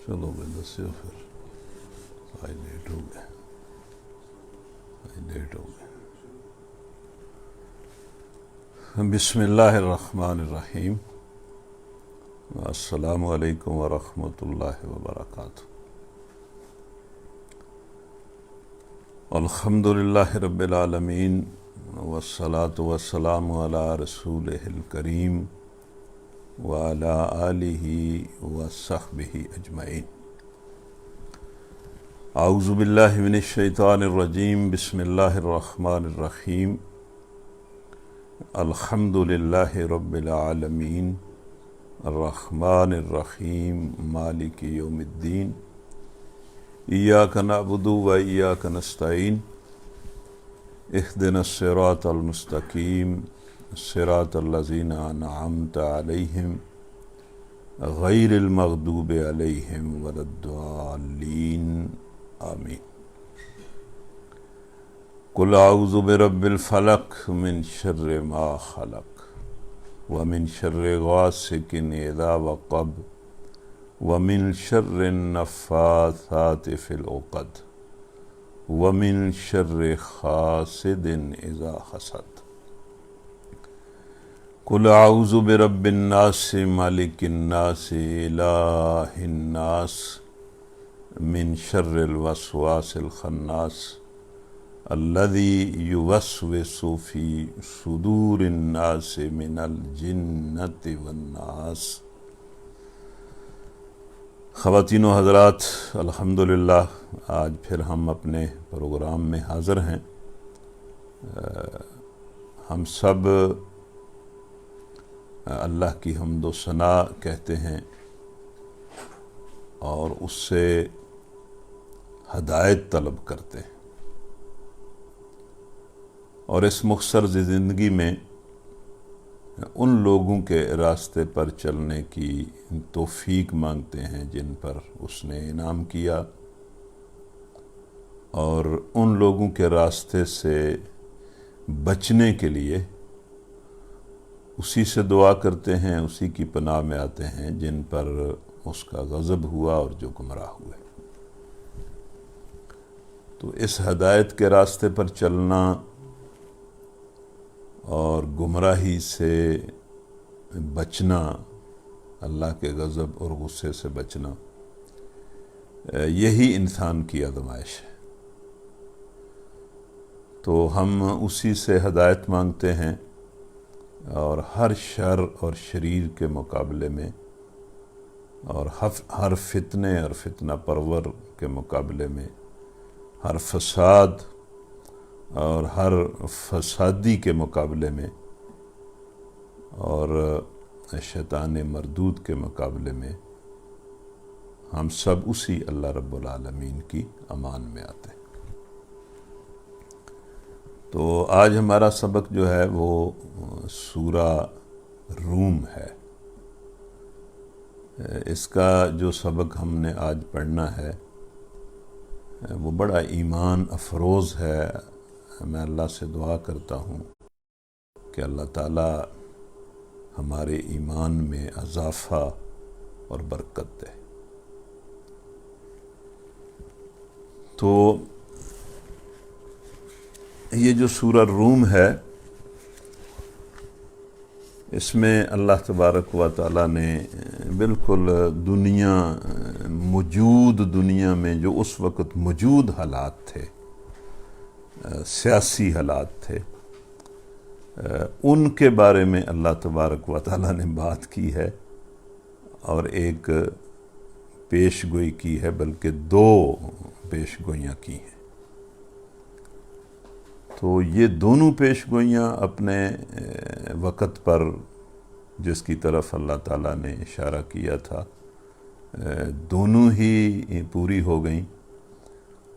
چلو میں دسو پھر آج لیٹ ہو گئے بسم اللہ الرحمن الرحیم السلام علیکم ورحمۃ اللہ وبرکاتہ الحمد للہ رب العالمین والصلاة والسلام علی رسولہ الکریم وعلی آلہ وصحبہ اجمعین اعوذ باللہ من الشیطان الرجیم بسم اللہ الرحمن الرحیم الحمد للہ رب العالمین الرحمن الرحیم مالک یوم الدین ایاک نعبد و ایاک نستعین اہدنا الصراط المستقیم صراط الذین انعمت علیہم غیر المغضوب علیہم ولا الضالین آمین قل اعوذ برب الفلق من شر ما خلق ومن شر غاسق اذا وقب ومن شر النفاثات في العقد ومن شر حاسد اذا حسد قل اعوذ برب الناس مالک الناس الہ الناس من شر الوسواس الخناس الذي يوسوس في صدور الناس من الجنة والناس۔ خواتین و حضرات، الحمدللہ آج پھر ہم اپنے پروگرام میں حاضر ہیں۔ ہم سب اللہ کی حمد و ثنا کہتے ہیں اور اس سے ہدایت طلب کرتے ہیں، اور اس مختصر زندگی میں ان لوگوں کے راستے پر چلنے کی توفیق مانگتے ہیں جن پر اس نے انعام کیا، اور ان لوگوں کے راستے سے بچنے کے لیے اسی سے دعا کرتے ہیں، اسی کی پناہ میں آتے ہیں جن پر اس کا غضب ہوا اور جو گمراہ ہوئے۔ تو اس ہدایت کے راستے پر چلنا اور گمراہی سے بچنا، اللہ کے غضب اور غصے سے بچنا، یہی انسان کی آزمائش ہے۔ تو ہم اسی سے ہدایت مانگتے ہیں، اور ہر شر اور شریر کے مقابلے میں، اور ہر فتنے اور فتنہ پرور کے مقابلے میں، ہر فساد اور ہر فسادی کے مقابلے میں، اور شیطان مردود کے مقابلے میں ہم سب اسی اللہ رب العالمین کی امان میں آتے ہیں۔ تو آج ہمارا سبق جو ہے وہ سورہ روم ہے۔ اس کا جو سبق ہم نے آج پڑھنا ہے وہ بڑا ایمان افروز ہے۔ میں اللہ سے دعا کرتا ہوں کہ اللہ تعالی ہمارے ایمان میں اضافہ اور برکت دے۔ تو یہ جو سورہ روم ہے، اس میں اللہ تبارک و تعالیٰ نے بالکل دنیا میں جو اس وقت موجود حالات تھے، سیاسی حالات تھے، ان کے بارے میں اللہ تبارک و تعالیٰ نے بات کی ہے، اور ایک پیش گوئی کی ہے، بلکہ دو پیش گوئیاں کی ہیں۔ تو یہ دونوں پیش گوئیاں اپنے وقت پر، جس کی طرف اللہ تعالیٰ نے اشارہ کیا تھا، دونوں ہی پوری ہو گئیں،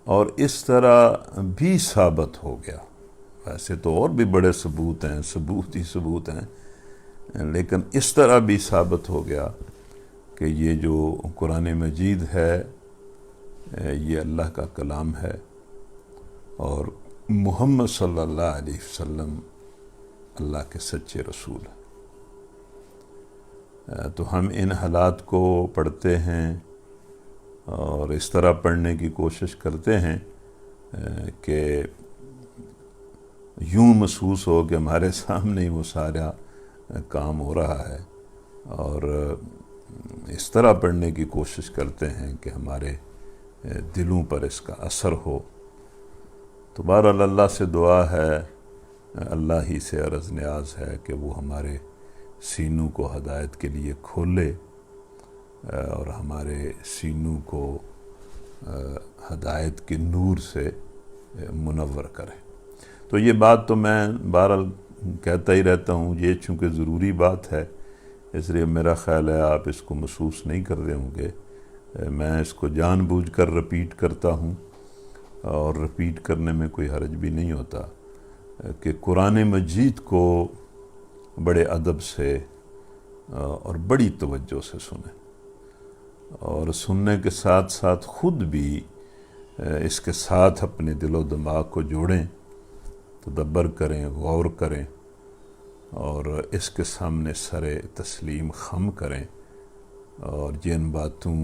اور اس طرح بھی ثابت ہو گیا۔ ویسے تو اور بھی بڑے ثبوت ہیں، لیکن اس طرح بھی ثابت ہو گیا کہ یہ جو قرآن مجید ہے یہ اللہ کا کلام ہے، اور محمد صلی اللہ علیہ وسلم اللہ کے سچے رسول ہیں۔ تو ہم ان حالات کو پڑھتے ہیں اور اس طرح پڑھنے کی کوشش کرتے ہیں کہ یوں محسوس ہو کہ ہمارے سامنے ہی وہ سارا کام ہو رہا ہے، اور اس طرح پڑھنے کی کوشش کرتے ہیں کہ ہمارے دلوں پر اس کا اثر ہو۔ تو بہرحال اللہ سے دعا ہے، اللہ ہی سے عرض نیاز ہے کہ وہ ہمارے سینوں کو ہدایت کے لیے کھولے اور ہمارے سینوں کو ہدایت کے نور سے منور کرے۔ تو یہ بات تو میں بہرحال کہتا ہی رہتا ہوں، یہ چونکہ ضروری بات ہے اس لیے میرا خیال ہے آپ اس کو محسوس نہیں کر رہے ہوں گے۔ میں اس کو جان بوجھ کر رپیٹ کرتا ہوں، اور رپیٹ کرنے میں کوئی حرج بھی نہیں ہوتا کہ قرآن مجید کو بڑے ادب سے اور بڑی توجہ سے سنیں، اور سننے کے ساتھ ساتھ خود بھی اس کے ساتھ اپنے دل و دماغ کو جوڑیں، تدبر کریں، غور کریں، اور اس کے سامنے سر تسلیم خم کریں، اور جن باتوں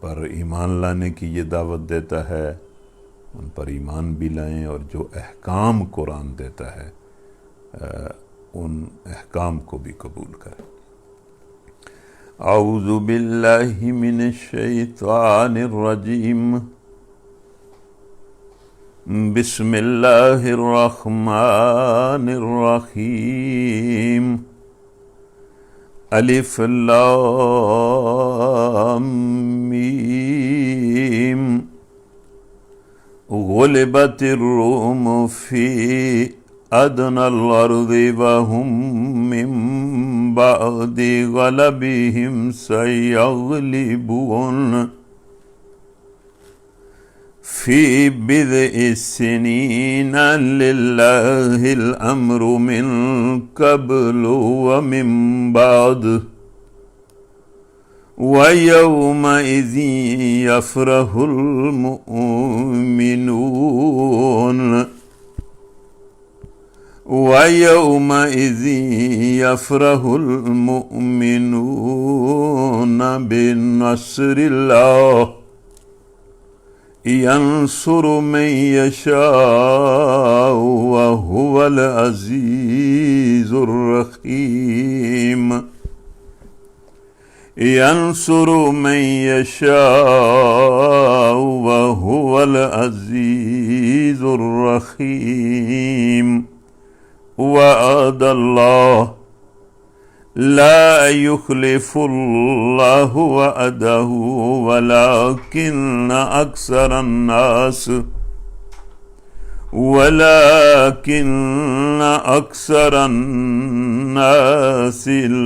پر ایمان لانے کی یہ دعوت دیتا ہے ان پر ایمان بھی لائیں، اور جو احکام قرآن دیتا ہے ان احکام کو بھی قبول کریں۔ اعوذ باللہ من الشیطان الرجیم، بسم اللہ الرحمن الرحیم، الف لام میم، غلبت الروم فی ادنى الارض وهم من بعد غلبهم سيغلبون في بضع سنين لله الأمر من قبل ومن بعد ويومئذ يفرح المؤمنون وَيَوْمَئِذٍ يَفْرَحُ الْمُؤْمِنُونَ بِنَصْرِ اللَّهِ يَنْصُرُ مَن يَشَاءُ وَهُوَ الْعَزِيزُ الرَّحِيمُ يَنْصُرُ مَن يَشَاءُ وَهُوَ الْعَزِيزُ الرَّحِيمُ وعد الله لا يخلف الله وعده ولكن أكثر الناس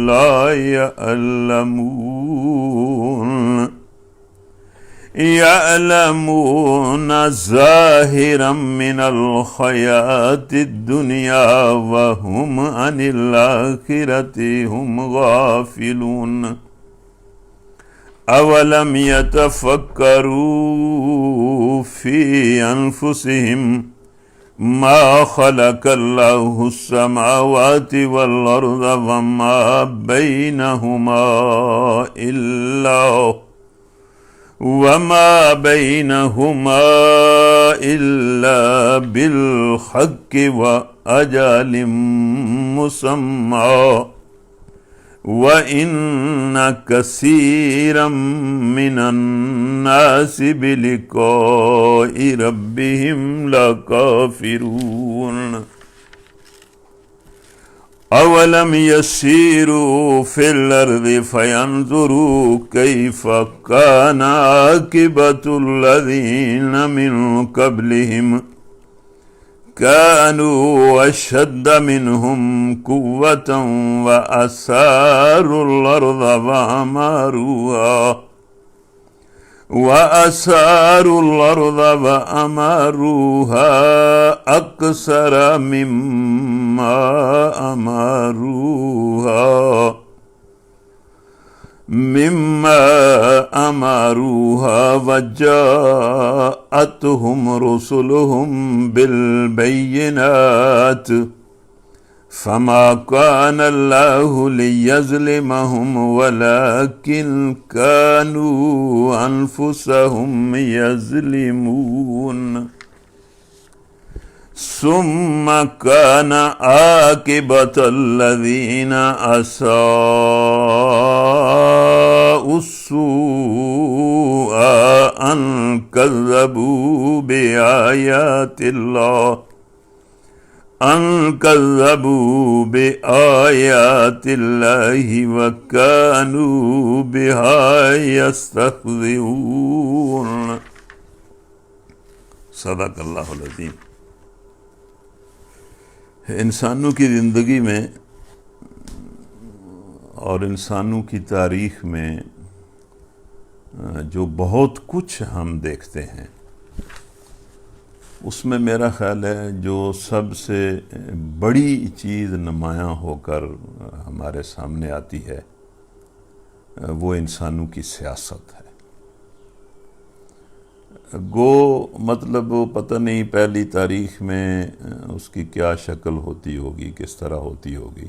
لا يعلمون ظاهرا من الحياة الدنيا وهم عن الآخرة هم غافلون أولم يتفكروا في أنفسهم ما خلق الله السماوات والأرض وما بينهما إلا بالحق وأجل مسمى وإن كثيرا من الناس بلقاء ربهم لكافرون أولم يسيروا في الأرض فينظروا كيف كان عاقبة الذين من قبلهم كانوا أشد منهم قوة وأثاروا الأرض وأمروها أكثر مما أمروها وجاءتهم رسلهم بالبينات فما كان الله ليظلمهم ولكن كانوا أنفسهم يظلمون ثم كان عاقبة الذين أساءوا السوء أن كذبوا بآيات الله وكانوا بها يستهزئون صدق اللہ العظیم۔ انسانوں کی زندگی میں اور انسانوں کی تاریخ میں جو بہت کچھ ہم دیکھتے ہیں، اس میں میرا خیال ہے جو سب سے بڑی چیز نمایاں ہو کر ہمارے سامنے آتی ہے وہ انسانوں کی سیاست ہے۔ گو مطلب وہ پتہ نہیں پہلی تاریخ میں اس کی کیا شکل ہوتی ہوگی، کس طرح ہوتی ہوگی،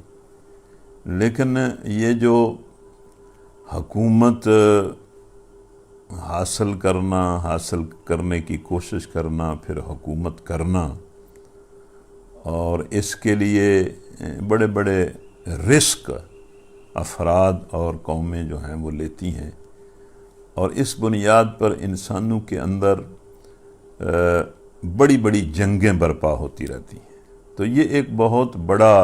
لیکن یہ جو حکومت حاصل کرنے کی کوشش کرنا، پھر حکومت کرنا، اور اس کے لیے بڑے بڑے رسک افراد اور قومیں جو ہیں وہ لیتی ہیں، اور اس بنیاد پر انسانوں کے اندر بڑی بڑی جنگیں برپا ہوتی رہتی ہیں۔ تو یہ ایک بہت بڑا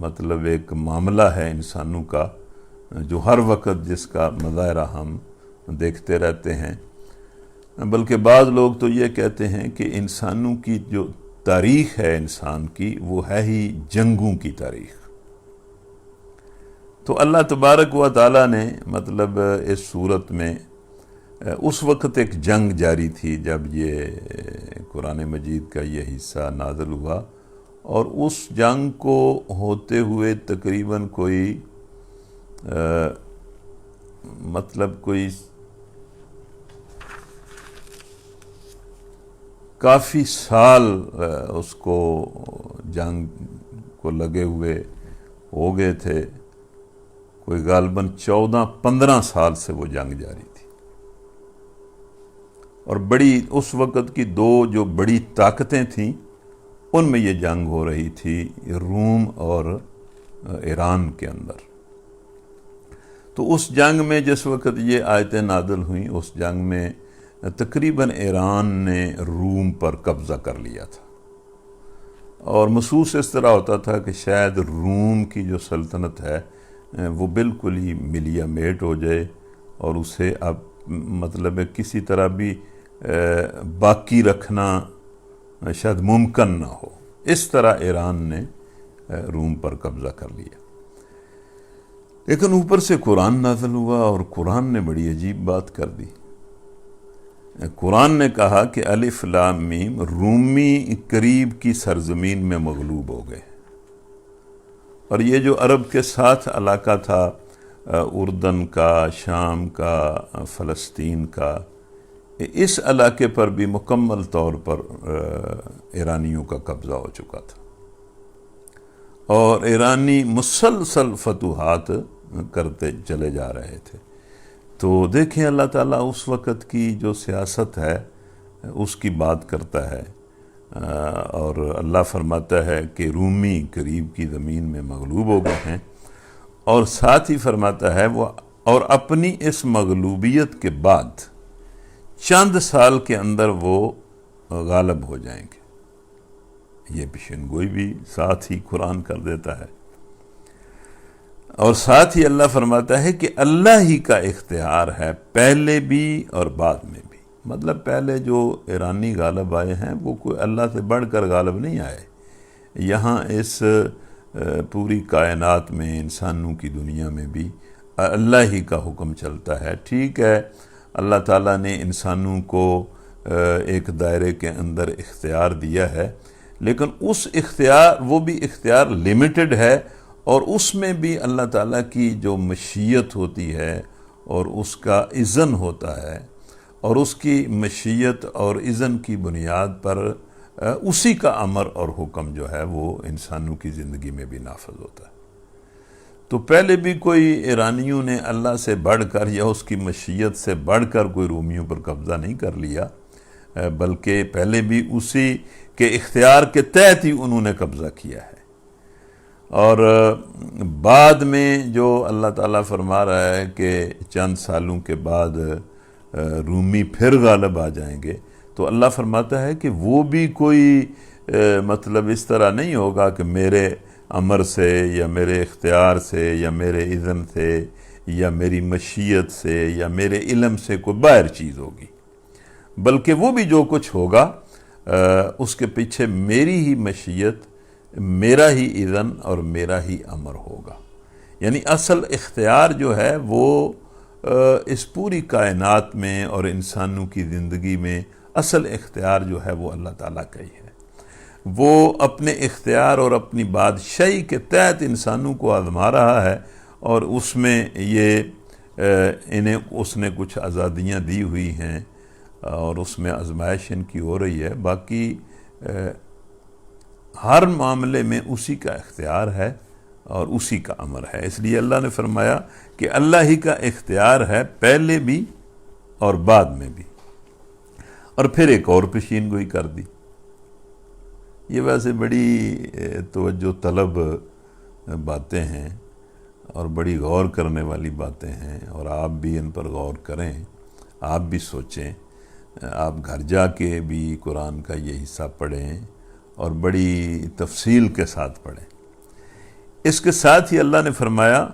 مطلب ایک معاملہ ہے انسانوں کا، جو ہر وقت جس کا مظاہرہ ہم دیکھتے رہتے ہیں۔ بلکہ بعض لوگ تو یہ کہتے ہیں کہ انسانوں کی جو تاریخ ہے انسان کی، وہ ہے ہی جنگوں کی تاریخ۔ تو اللہ تبارک و تعالیٰ نے مطلب اس صورت میں اس وقت ایک جنگ جاری تھی جب یہ قرآن مجید کا یہ حصہ نازل ہوا، اور اس جنگ کو ہوتے ہوئے تقریباً کوئی کافی سال اس کو جنگ کو لگے ہوئے ہو گئے تھے، کوئی غالباً 14-15 سال سے وہ جنگ جاری تھی، اور بڑی اس وقت کی دو جو بڑی طاقتیں تھیں ان میں یہ جنگ ہو رہی تھی، روم اور ایران کے اندر۔ تو اس جنگ میں جس وقت یہ آیتیں نازل ہوئیں، اس جنگ میں تقریباً ایران نے روم پر قبضہ کر لیا تھا، اور محسوس اس طرح ہوتا تھا کہ شاید روم کی جو سلطنت ہے وہ بالکل ہی ملیا میٹ ہو جائے، اور اسے اب مطلب کسی طرح بھی باقی رکھنا شاید ممکن نہ ہو۔ اس طرح ایران نے روم پر قبضہ کر لیا۔ لیکن اوپر سے قرآن نازل ہوا، اور قرآن نے بڑی عجیب بات کر دی۔ قرآن نے کہا کہ الف لام میم، رومی قریب کی سرزمین میں مغلوب ہو گئے، اور یہ جو عرب کے ساتھ علاقہ تھا، اردن کا، شام کا، فلسطین کا، اس علاقے پر بھی مکمل طور پر ایرانیوں کا قبضہ ہو چکا تھا، اور ایرانی مسلسل فتوحات کرتے چلے جا رہے تھے۔ تو دیکھیں اللہ تعالیٰ اس وقت کی جو سیاست ہے اس کی بات کرتا ہے، اور اللہ فرماتا ہے کہ رومی قریب کی زمین میں مغلوب ہو گئے ہیں، اور ساتھ ہی فرماتا ہے وہ اور اپنی اس مغلوبیت کے بعد چند سال کے اندر وہ غالب ہو جائیں گے۔ یہ پیشن گوئی بھی ساتھ ہی قرآن کر دیتا ہے، اور ساتھ ہی اللہ فرماتا ہے کہ اللہ ہی کا اختیار ہے پہلے بھی اور بعد میں بھی۔ مطلب پہلے جو ایرانی غالب آئے ہیں وہ کوئی اللہ سے بڑھ کر غالب نہیں آئے، یہاں اس پوری کائنات میں، انسانوں کی دنیا میں بھی اللہ ہی کا حکم چلتا ہے۔ ٹھیک ہے، اللہ تعالیٰ نے انسانوں کو ایک دائرے کے اندر اختیار دیا ہے، لیکن اس اختیار وہ بھی اختیار لیمیٹڈ ہے، اور اس میں بھی اللہ تعالیٰ کی جو مشیت ہوتی ہے اور اس کا اذن ہوتا ہے، اور اس کی مشیت اور اذن کی بنیاد پر اسی کا امر اور حکم جو ہے وہ انسانوں کی زندگی میں بھی نافذ ہوتا ہے۔ تو پہلے بھی کوئی ایرانیوں نے اللہ سے بڑھ کر یا اس کی مشیت سے بڑھ کر کوئی رومیوں پر قبضہ نہیں کر لیا، بلکہ پہلے بھی اسی کے اختیار کے تحت ہی انہوں نے قبضہ کیا ہے۔ اور بعد میں جو اللہ تعالیٰ فرما رہا ہے کہ چند سالوں کے بعد رومی پھر غالب آ جائیں گے، تو اللہ فرماتا ہے کہ وہ بھی کوئی مطلب اس طرح نہیں ہوگا کہ میرے امر سے یا میرے اختیار سے یا میرے اذن سے یا میری مشیت سے یا میرے علم سے کوئی باہر چیز ہوگی، بلکہ وہ بھی جو کچھ ہوگا اس کے پیچھے میری ہی مشیت، میرا ہی اذن اور میرا ہی امر ہوگا۔ یعنی اصل اختیار جو ہے وہ اس پوری کائنات میں اور انسانوں کی زندگی میں اصل اختیار جو ہے وہ اللہ تعالیٰ کا ہی ہے۔ وہ اپنے اختیار اور اپنی بادشاہی کے تحت انسانوں کو آزما رہا ہے، اور اس میں انہیں اس نے کچھ آزادیاں دی ہوئی ہیں اور اس میں آزمائش ان کی ہو رہی ہے۔ باقی ہر معاملے میں اسی کا اختیار ہے اور اسی کا امر ہے۔ اس لیے اللہ نے فرمایا کہ اللہ ہی کا اختیار ہے، پہلے بھی اور بعد میں بھی۔ اور پھر ایک اور پیشین گوئی کر دی۔ یہ ویسے بڑی توجہ طلب باتیں ہیں اور بڑی غور کرنے والی باتیں ہیں، اور آپ بھی ان پر غور کریں، آپ بھی سوچیں، آپ گھر جا کے بھی قرآن کا یہ حصہ پڑھیں اور بڑی تفصیل کے ساتھ پڑھیں۔ اس کے ساتھ ہی اللہ نے فرمایا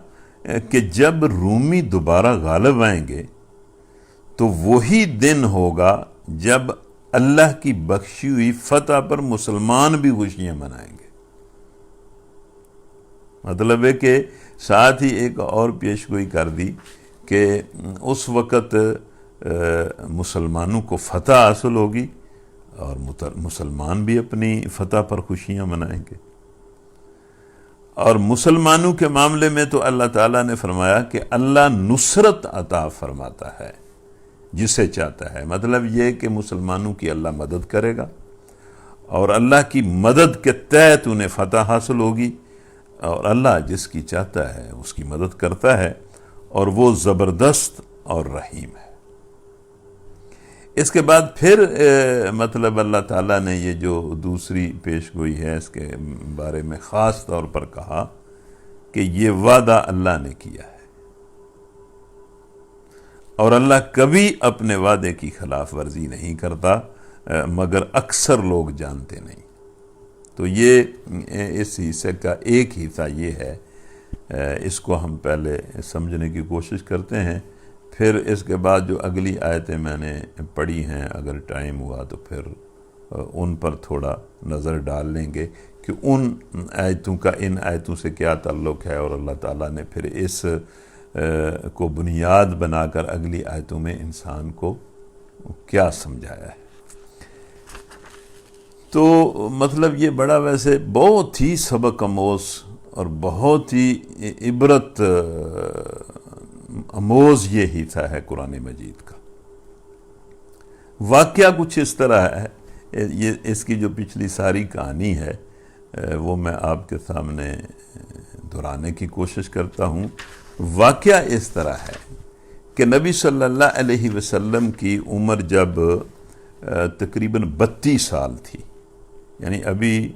کہ جب رومی دوبارہ غالب آئیں گے تو وہی دن ہوگا جب اللہ کی بخشی ہوئی فتح پر مسلمان بھی خوشیاں منائیں گے۔ مطلب ہے کہ ساتھ ہی ایک اور پیشگوئی کر دی کہ اس وقت مسلمانوں کو فتح حاصل ہوگی اور مسلمان بھی اپنی فتح پر خوشیاں منائیں گے۔ اور مسلمانوں کے معاملے میں تو اللہ تعالیٰ نے فرمایا کہ اللہ نصرت عطا فرماتا ہے جسے چاہتا ہے۔ مطلب یہ کہ مسلمانوں کی اللہ مدد کرے گا، اور اللہ کی مدد کے تحت انہیں فتح حاصل ہوگی، اور اللہ جس کی چاہتا ہے اس کی مدد کرتا ہے، اور وہ زبردست اور رحیم ہے۔ اس کے بعد پھر مطلب اللہ تعالیٰ نے یہ جو دوسری پیشگوئی ہے اس کے بارے میں خاص طور پر کہا کہ یہ وعدہ اللہ نے کیا ہے، اور اللہ کبھی اپنے وعدے کی خلاف ورزی نہیں کرتا، مگر اکثر لوگ جانتے نہیں۔ تو یہ اس حصے کا ایک حصہ یہ ہے، اس کو ہم پہلے سمجھنے کی کوشش کرتے ہیں، پھر اس کے بعد جو اگلی آیتیں میں نے پڑھی ہیں اگر ٹائم ہوا تو پھر ان پر تھوڑا نظر ڈال لیں گے کہ ان آیتوں کا ان آیتوں سے کیا تعلق ہے، اور اللہ تعالیٰ نے پھر اس کو بنیاد بنا کر اگلی آیتوں میں انسان کو کیا سمجھایا ہے۔ تو مطلب یہ بڑا ویسے بہت ہی سبق آموز اور بہت ہی عبرت آموز یہ حصہ ہے قرآن مجید کا۔ واقعہ کچھ اس طرح ہے، یہ اس کی جو پچھلی ساری کہانی ہے وہ میں آپ کے سامنے دہرانے کی کوشش کرتا ہوں۔ واقعہ اس طرح ہے کہ نبی صلی اللہ علیہ وسلم کی عمر جب تقریباً 32 سال تھی، یعنی ابھی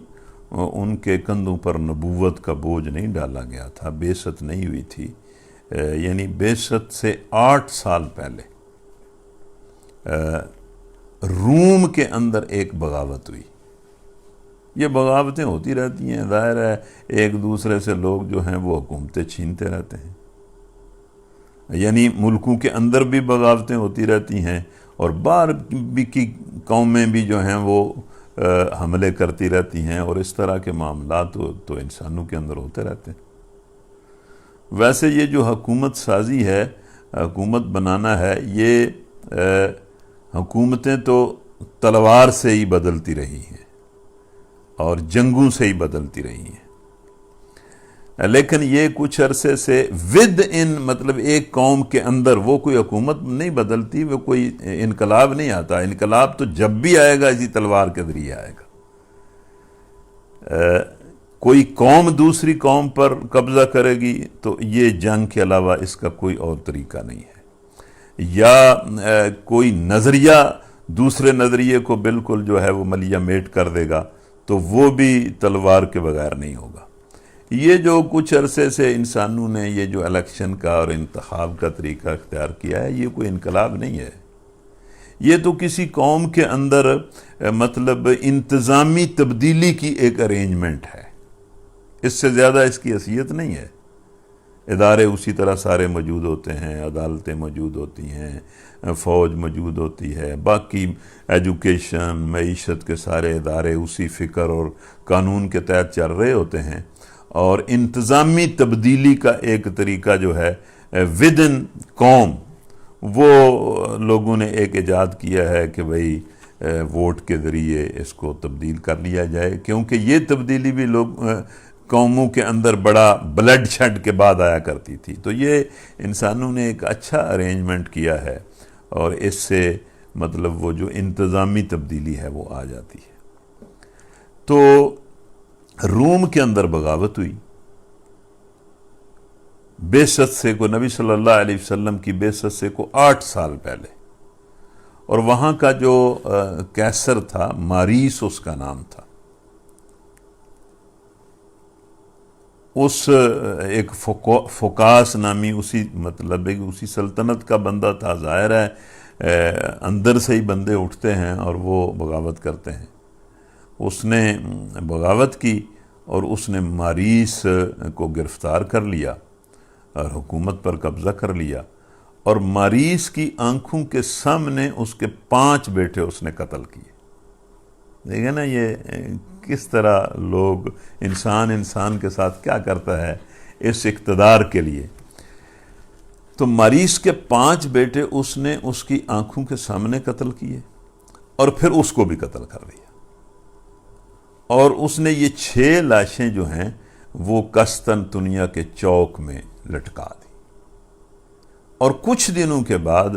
ان کے کندھوں پر نبوت کا بوجھ نہیں ڈالا گیا تھا، بعثت نہیں ہوئی تھی، یعنی بعثت سے 8 سال پہلے روم کے اندر ایک بغاوت ہوئی۔ یہ بغاوتیں ہوتی رہتی ہیں، ظاہر ہے ایک دوسرے سے لوگ جو ہیں وہ حکومتیں چھینتے رہتے ہیں، یعنی ملکوں کے اندر بھی بغاوتیں ہوتی رہتی ہیں، اور باہر بھی کی قومیں بھی جو ہیں وہ حملے کرتی رہتی ہیں، اور اس طرح کے معاملات تو انسانوں کے اندر ہوتے رہتے ہیں۔ ویسے یہ جو حکومت سازی ہے، حکومت بنانا ہے، یہ حکومتیں تو تلوار سے ہی بدلتی رہی ہیں اور جنگوں سے ہی بدلتی رہی ہیں، لیکن یہ کچھ عرصے سے مطلب ایک قوم کے اندر وہ کوئی حکومت نہیں بدلتی، وہ کوئی انقلاب نہیں آتا۔ انقلاب تو جب بھی آئے گا اسی تلوار کے ذریعے آئے گا۔ کوئی قوم دوسری قوم پر قبضہ کرے گی تو یہ جنگ کے علاوہ اس کا کوئی اور طریقہ نہیں ہے، یا کوئی نظریہ دوسرے نظریے کو بالکل جو ہے وہ ملیہ میٹ کر دے گا تو وہ بھی تلوار کے بغیر نہیں ہوگا۔ یہ جو کچھ عرصے سے انسانوں نے یہ جو الیکشن کا اور انتخاب کا طریقہ اختیار کیا ہے، یہ کوئی انقلاب نہیں ہے، یہ تو کسی قوم کے اندر مطلب انتظامی تبدیلی کی ایک ارینجمنٹ ہے، اس سے زیادہ اس کی حیثیت نہیں ہے۔ ادارے اسی طرح سارے موجود ہوتے ہیں، عدالتیں موجود ہوتی ہیں، فوج موجود ہوتی ہے، باقی ایجوکیشن معیشت کے سارے ادارے اسی فکر اور قانون کے تحت چل رہے ہوتے ہیں، اور انتظامی تبدیلی کا ایک طریقہ جو ہے ودن قوم، وہ لوگوں نے ایک ایجاد کیا ہے کہ بھئی ووٹ کے ذریعے اس کو تبدیل کر لیا جائے، کیونکہ یہ تبدیلی بھی قوموں کے اندر بڑا بلڈ شیڈ کے بعد آیا کرتی تھی۔ تو یہ انسانوں نے ایک اچھا ارینجمنٹ کیا ہے، اور اس سے مطلب وہ جو انتظامی تبدیلی ہے وہ آ جاتی ہے۔ تو روم کے اندر بغاوت ہوئی، بعثت سے کو نبی صلی اللہ علیہ وسلم کی بعثت سے کو 8 سال پہلے، اور وہاں کا جو کیسر تھا، ماریس اس کا نام تھا، اس ایک فوکاس نامی اسی سلطنت کا بندہ تھا۔ ظاہر ہے اندر سے ہی بندے اٹھتے ہیں اور وہ بغاوت کرتے ہیں۔ اس نے بغاوت کی اور اس نے ماریس کو گرفتار کر لیا اور حکومت پر قبضہ کر لیا، اور ماریس کی آنکھوں کے سامنے اس کے 5 بیٹے اس نے قتل کیے۔ دیکھیں نا یہ کس طرح لوگ، انسان کے ساتھ کیا کرتا ہے اس اقتدار کے لیے۔ تو ماریس کے 5 بیٹے اس نے اس کی آنکھوں کے سامنے قتل کیے، اور پھر اس کو بھی قتل کر دیا، اور اس نے یہ 6 لاشیں جو ہیں وہ قسطنطنیہ کے چوک میں لٹکا دی، اور کچھ دنوں کے بعد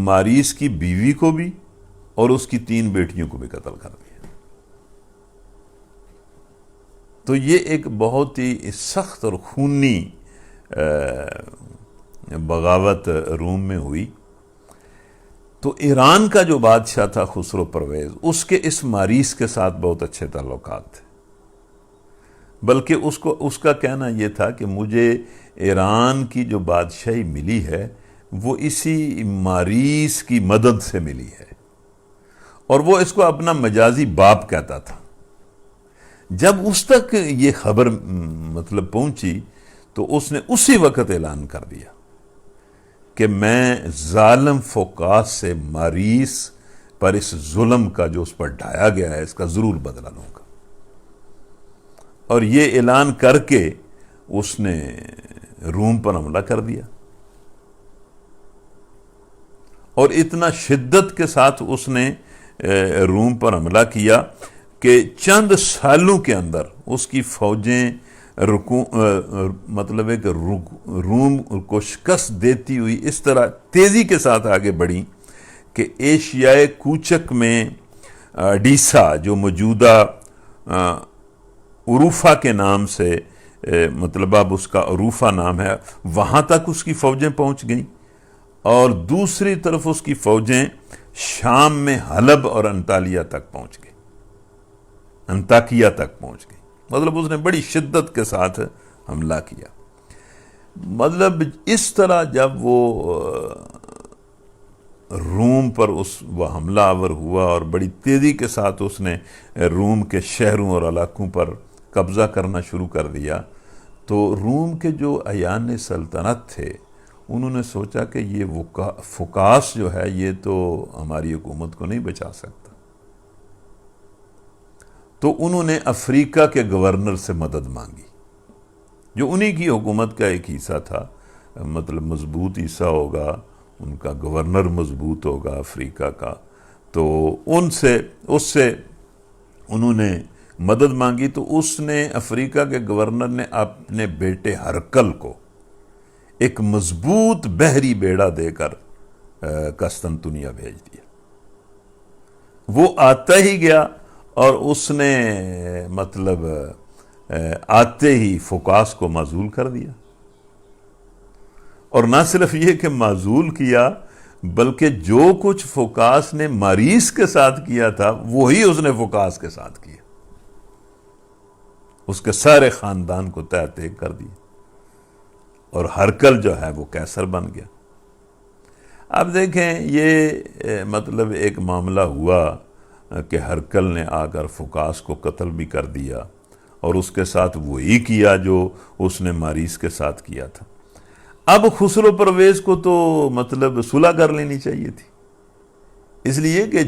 ماریس کی بیوی کو بھی اور اس کی 3 بیٹیوں کو بھی قتل کر دیا۔ تو یہ ایک بہت ہی سخت اور خونی بغاوت روم میں ہوئی۔ تو ایران کا جو بادشاہ تھا خسرو پرویز، اس کے اس ماریس کے ساتھ بہت اچھے تعلقات تھے، بلکہ اس کا کہنا یہ تھا کہ مجھے ایران کی جو بادشاہی ملی ہے وہ اسی ماریس کی مدد سے ملی ہے، اور وہ اس کو اپنا مجازی باپ کہتا تھا۔ جب اس تک یہ خبر مطلب پہنچی تو اس نے اسی وقت اعلان کر دیا کہ میں ظالم فوکاس سے ماریس پر اس ظلم کا جو اس پر ڈھایا گیا ہے اس کا ضرور بدلہ لوں گا، اور یہ اعلان کر کے اس نے روم پر حملہ کر دیا، اور اتنا شدت کے ساتھ اس نے روم پر حملہ کیا کہ چند سالوں کے اندر اس کی فوجیں مطلب ہے کہ روم کو شکست دیتی ہوئی اس طرح تیزی کے ساتھ آگے بڑھیں کہ ایشیائے کوچک میں اڈیسا، جو موجودہ عروفہ کے نام سے مطلب اب اس کا عروفہ نام ہے، وہاں تک اس کی فوجیں پہنچ گئیں، اور دوسری طرف اس کی فوجیں شام میں حلب اور انطاکیہ تک پہنچ گئی، مطلب اس نے بڑی شدت کے ساتھ حملہ کیا۔ مطلب اس طرح جب وہ روم پر وہ حملہ آور ہوا اور بڑی تیزی کے ساتھ اس نے روم کے شہروں اور علاقوں پر قبضہ کرنا شروع کر دیا، تو روم کے جو اعیان سلطنت تھے انہوں نے سوچا کہ یہ فوکاس جو ہے یہ تو ہماری حکومت کو نہیں بچا سکتا، تو انہوں نے افریقہ کے گورنر سے مدد مانگی، جو انہی کی حکومت کا ایک حصہ تھا، مطلب مضبوط حصہ ہوگا، ان کا گورنر مضبوط ہوگا افریقہ کا، تو اس سے انہوں نے مدد مانگی۔ تو اس نے افریقہ کے گورنر نے اپنے بیٹے ہرکل کو ایک مضبوط بحری بیڑا دے کر قسطنطنیہ بھیج دیا۔ وہ آتا ہی گیا اور اس نے مطلب آتے ہی فکاس کو معزول کر دیا، اور نہ صرف یہ کہ معزول کیا بلکہ جو کچھ فکاس نے ماریس کے ساتھ کیا تھا وہی اس نے فکاس کے ساتھ کیا، اس کے سارے خاندان کو تہہ تیگ کر دیا، اور ہرکل جو ہے وہ کیسر بن گیا۔ اب دیکھیں یہ مطلب ایک معاملہ ہوا کہ ہرکل نے آ کر فکاس کو قتل بھی کر دیا، اور اس کے ساتھ وہی کیا جو اس نے ماریس کے ساتھ کیا تھا۔ اب خسرو پرویز کو تو مطلب صلح کر لینی چاہیے تھی، اس لیے کہ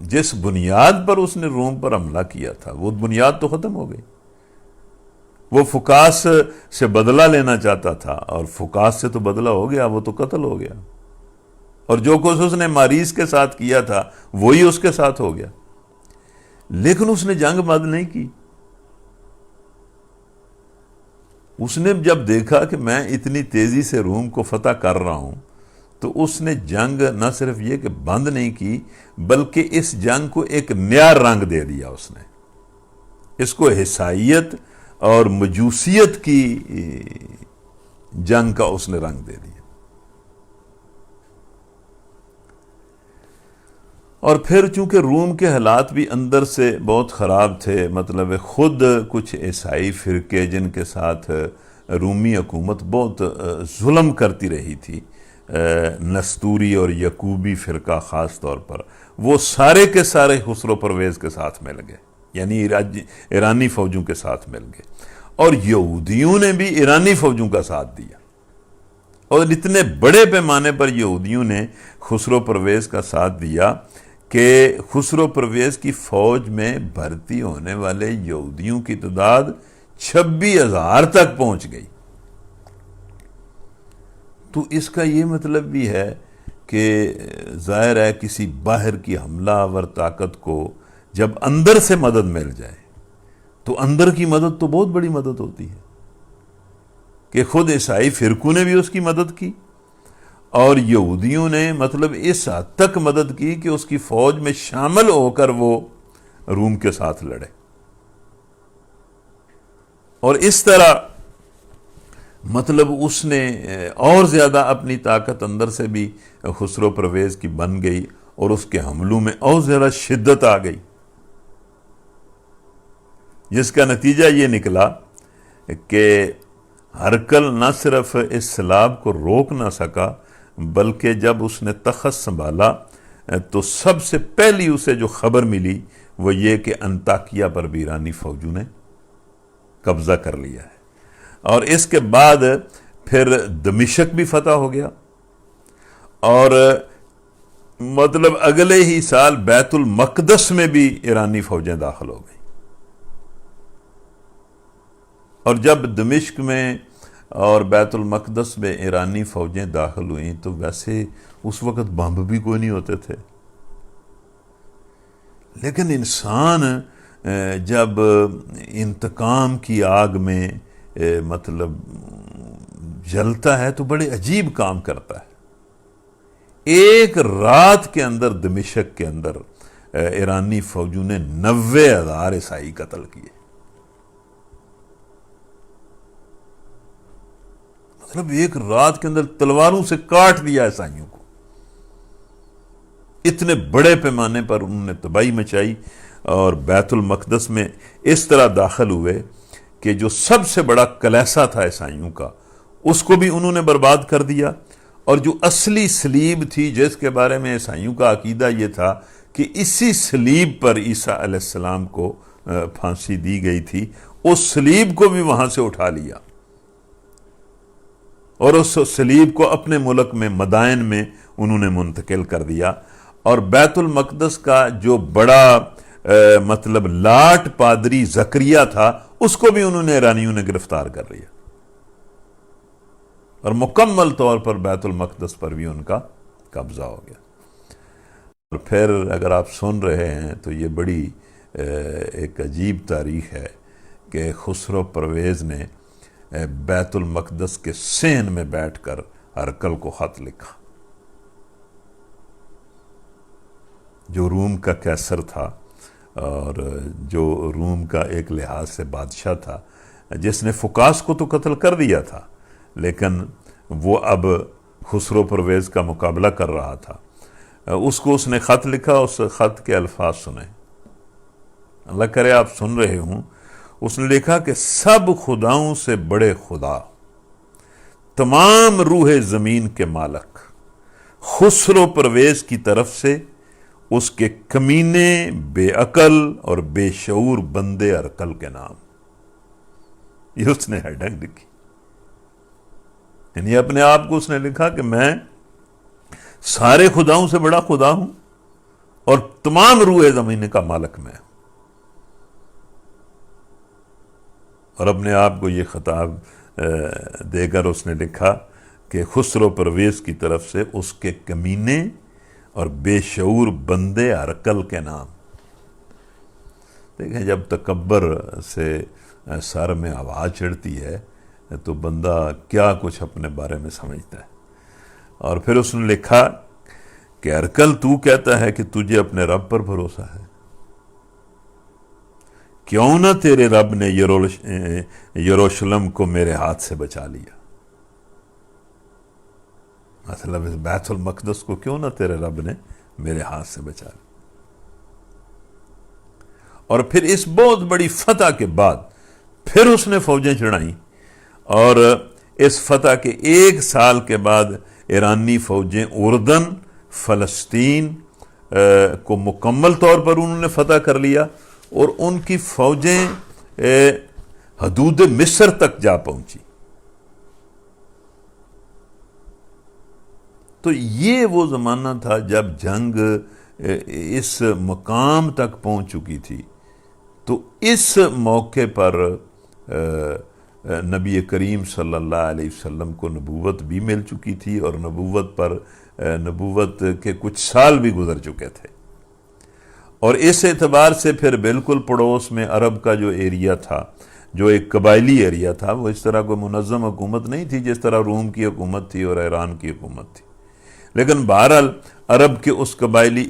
جس بنیاد پر اس نے روم پر حملہ کیا تھا وہ بنیاد تو ختم ہو گئی۔ وہ فکاس سے بدلہ لینا چاہتا تھا، اور فکاس سے تو بدلہ ہو گیا، وہ تو قتل ہو گیا، اور جو کچھ اس نے ماریس کے ساتھ کیا تھا وہی اس کے ساتھ ہو گیا۔ لیکن اس نے جنگ مد نہیں کی۔ اس نے جب دیکھا کہ میں اتنی تیزی سے روم کو فتح کر رہا ہوں تو اس نے جنگ نہ صرف یہ کہ بند نہیں کی بلکہ اس جنگ کو ایک نیا رنگ دے دیا۔ اس نے اس کو عیسائیت اور مجوسیت کی جنگ کا اس نے رنگ دے دیا۔ اور پھر چونکہ روم کے حالات بھی اندر سے بہت خراب تھے، مطلب خود کچھ عیسائی فرقے جن کے ساتھ رومی حکومت بہت ظلم کرتی رہی تھی، نستوری اور یعقوبی فرقہ خاص طور پر، وہ سارے کے سارے خسرو پرویز کے ساتھ مل گئے، یعنی ایرانی فوجوں کے ساتھ مل گئے، اور یہودیوں نے بھی ایرانی فوجوں کا ساتھ دیا، اور اتنے بڑے پیمانے پر یہودیوں نے خسرو پرویز کا ساتھ دیا کہ خسرو پرویز کی فوج میں بھرتی ہونے والے یہودیوں کی تعداد 26,000 تک پہنچ گئی۔ تو اس کا یہ مطلب بھی ہے کہ ظاہر ہے کسی باہر کی حملہ آور طاقت کو جب اندر سے مدد مل جائے تو اندر کی مدد تو بہت بڑی مدد ہوتی ہے، کہ خود عیسائی فرقوں نے بھی اس کی مدد کی، اور یہودیوں نے مطلب اس حد تک مدد کی کہ اس کی فوج میں شامل ہو کر وہ روم کے ساتھ لڑے، اور اس طرح مطلب اس نے اور زیادہ اپنی طاقت اندر سے بھی خسرو پرویز کی بن گئی، اور اس کے حملوں میں اور زیادہ شدت آ گئی، جس کا نتیجہ یہ نکلا کہ ہرکل نہ صرف اس سیلاب کو روک نہ سکا بلکہ جب اس نے تخت سنبھالا تو سب سے پہلی اسے جو خبر ملی وہ یہ کہ انطاکیہ پر بھی ایرانی فوجوں نے قبضہ کر لیا ہے، اور اس کے بعد پھر دمشق بھی فتح ہو گیا، اور مطلب اگلے ہی سال بیت المقدس میں بھی ایرانی فوجیں داخل ہو گئی، اور جب دمشق میں اور بیت المقدس میں ایرانی فوجیں داخل ہوئیں تو ویسے اس وقت بم بھی کوئی نہیں ہوتے تھے، لیکن انسان جب انتقام کی آگ میں مطلب جلتا ہے تو بڑے عجیب کام کرتا ہے۔ ایک رات کے اندر دمشق کے اندر ایرانی فوجوں نے 90,000 عیسائی قتل کیے، مطلب ایک رات کے اندر تلواروں سے کاٹ دیا عیسائیوں کو، اتنے بڑے پیمانے پر انہوں نے تباہی مچائی، اور بیت المقدس میں اس طرح داخل ہوئے کہ جو سب سے بڑا کلیسا تھا عیسائیوں کا اس کو بھی انہوں نے برباد کر دیا، اور جو اصلی صلیب تھی جس کے بارے میں عیسائیوں کا عقیدہ یہ تھا کہ اسی صلیب پر عیسیٰ علیہ السلام کو پھانسی دی گئی تھی، اس صلیب کو بھی وہاں سے اٹھا لیا، اور اس صلیب کو اپنے ملک میں مدائن میں انہوں نے منتقل کر دیا، اور بیت المقدس کا جو بڑا مطلب لاٹ پادری زکریا تھا اس کو بھی انہوں نے ایرانیوں نے گرفتار کر لیا، اور مکمل طور پر بیت المقدس پر بھی ان کا قبضہ ہو گیا۔ اور پھر اگر آپ سن رہے ہیں تو یہ بڑی ایک عجیب تاریخ ہے کہ خسرو پرویز نے بیت المقدس کے صحن میں بیٹھ کر ہرکل کو خط لکھا، جو روم کا کیسر تھا اور جو روم کا ایک لحاظ سے بادشاہ تھا، جس نے فقاس کو تو قتل کر دیا تھا، لیکن وہ اب خسرو پرویز کا مقابلہ کر رہا تھا، اس کو اس نے خط لکھا۔ اس خط کے الفاظ سنیں، اللہ کرے آپ سن رہے ہوں۔ اس نے لکھا کہ سب خداؤں سے بڑے خدا، تمام روح زمین کے مالک، خسرو پرویز کی طرف سے اس کے کمینے، بے عقل اور بے شعور بندے ارکل کے نام۔ یہ اس نے ہیڈنگ لکھی، یعنی اپنے آپ کو اس نے لکھا کہ میں سارے خداؤں سے بڑا خدا ہوں اور تمام روح زمین کا مالک میں ہوں، اور اپنے آپ کو یہ خطاب دے کر اس نے لکھا کہ خسرو پرویز کی طرف سے اس کے کمینے اور بے شعور بندے ارکل کے نام۔ دیکھیں، جب تکبر سے سر میں آواز چڑھتی ہے تو بندہ کیا کچھ اپنے بارے میں سمجھتا ہے۔ اور پھر اس نے لکھا کہ ارکل، تو کہتا ہے کہ تجھے اپنے رب پر بھروسہ ہے، کیوں نہ تیرے رب نے یروشلم کو میرے ہاتھ سے بچا لیا؟ مطلب اس بیت المقدس کو کیوں نہ تیرے رب نے میرے ہاتھ سے بچا لیا؟ اور پھر اس بہت بڑی فتح کے بعد پھر اس نے فوجیں چڑھائیں، اور اس فتح کے 1 سال کے بعد ایرانی فوجیں اردن، فلسطین کو مکمل طور پر انہوں نے فتح کر لیا، اور ان کی فوجیں حدود مصر تک جا پہنچی۔ تو یہ وہ زمانہ تھا جب جنگ اس مقام تک پہنچ چکی تھی۔ تو اس موقع پر نبی کریم صلی اللہ علیہ وسلم کو نبوت بھی مل چکی تھی، اور نبوت کے کچھ سال بھی گزر چکے تھے، اور اس اعتبار سے پھر بالکل پڑوس میں عرب کا جو ایریا تھا، جو ایک قبائلی ایریا تھا، وہ اس طرح کوئی منظم حکومت نہیں تھی جس طرح روم کی حکومت تھی اور ایران کی حکومت تھی، لیکن بہرحال عرب کے اس قبائلی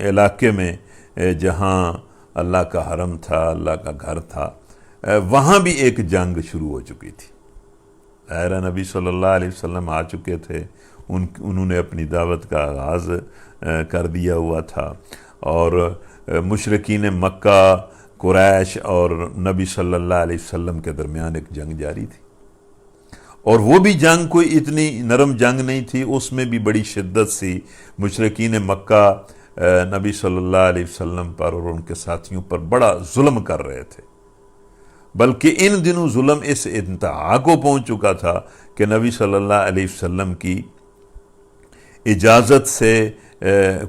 علاقے میں جہاں اللہ کا حرم تھا، اللہ کا گھر تھا، وہاں بھی ایک جنگ شروع ہو چکی تھی۔ ظاہر نبی صلی اللہ علیہ وسلم آ چکے تھے، انہوں نے اپنی دعوت کا آغاز کر دیا ہوا تھا، اور مشرکین مکہ، قریش اور نبی صلی اللہ علیہ وسلم کے درمیان ایک جنگ جاری تھی، اور وہ بھی جنگ کوئی اتنی نرم جنگ نہیں تھی، اس میں بھی بڑی شدت سی۔ مشرکین مکہ نبی صلی اللہ علیہ وسلم پر اور ان کے ساتھیوں پر بڑا ظلم کر رہے تھے، بلکہ ان دنوں ظلم اس انتہا کو پہنچ چکا تھا کہ نبی صلی اللہ علیہ وسلم کی اجازت سے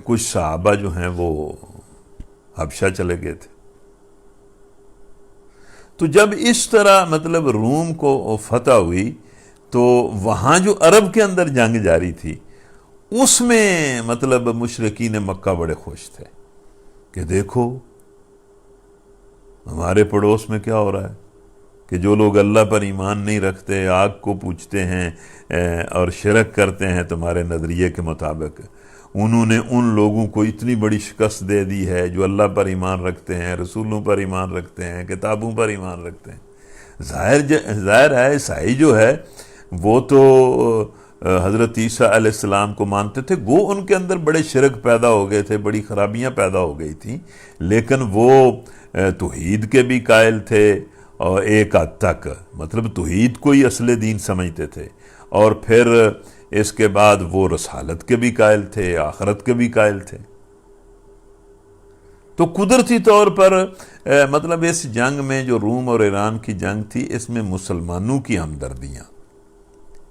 کچھ صحابہ جو ہیں وہ حبشہ چلے گئے تھے۔ تو جب اس طرح مطلب روم کو فتح ہوئی تو وہاں جو عرب کے اندر جنگ جاری تھی، اس میں مطلب مشرکین مکہ بڑے خوش تھے کہ دیکھو ہمارے پڑوس میں کیا ہو رہا ہے، کہ جو لوگ اللہ پر ایمان نہیں رکھتے، آگ کو پوجتے ہیں اور شرک کرتے ہیں تمہارے نظریے کے مطابق، انہوں نے ان لوگوں کو اتنی بڑی شکست دے دی ہے جو اللہ پر ایمان رکھتے ہیں، رسولوں پر ایمان رکھتے ہیں، کتابوں پر ایمان رکھتے ہیں۔ ظاہر ہے عیسائی جو ہے وہ تو حضرت عیسیٰ علیہ السلام کو مانتے تھے، گو ان کے اندر بڑے شرک پیدا ہو گئے تھے، بڑی خرابیاں پیدا ہو گئی تھیں، لیکن وہ توحید کے بھی قائل تھے، اور ایک حد تک مطلب توحید کو ہی اصل دین سمجھتے تھے، اور پھر اس کے بعد وہ رسالت کے بھی قائل تھے، آخرت کے بھی قائل تھے۔ تو قدرتی طور پر مطلب اس جنگ میں جو روم اور ایران کی جنگ تھی، اس میں مسلمانوں کی ہمدردیاں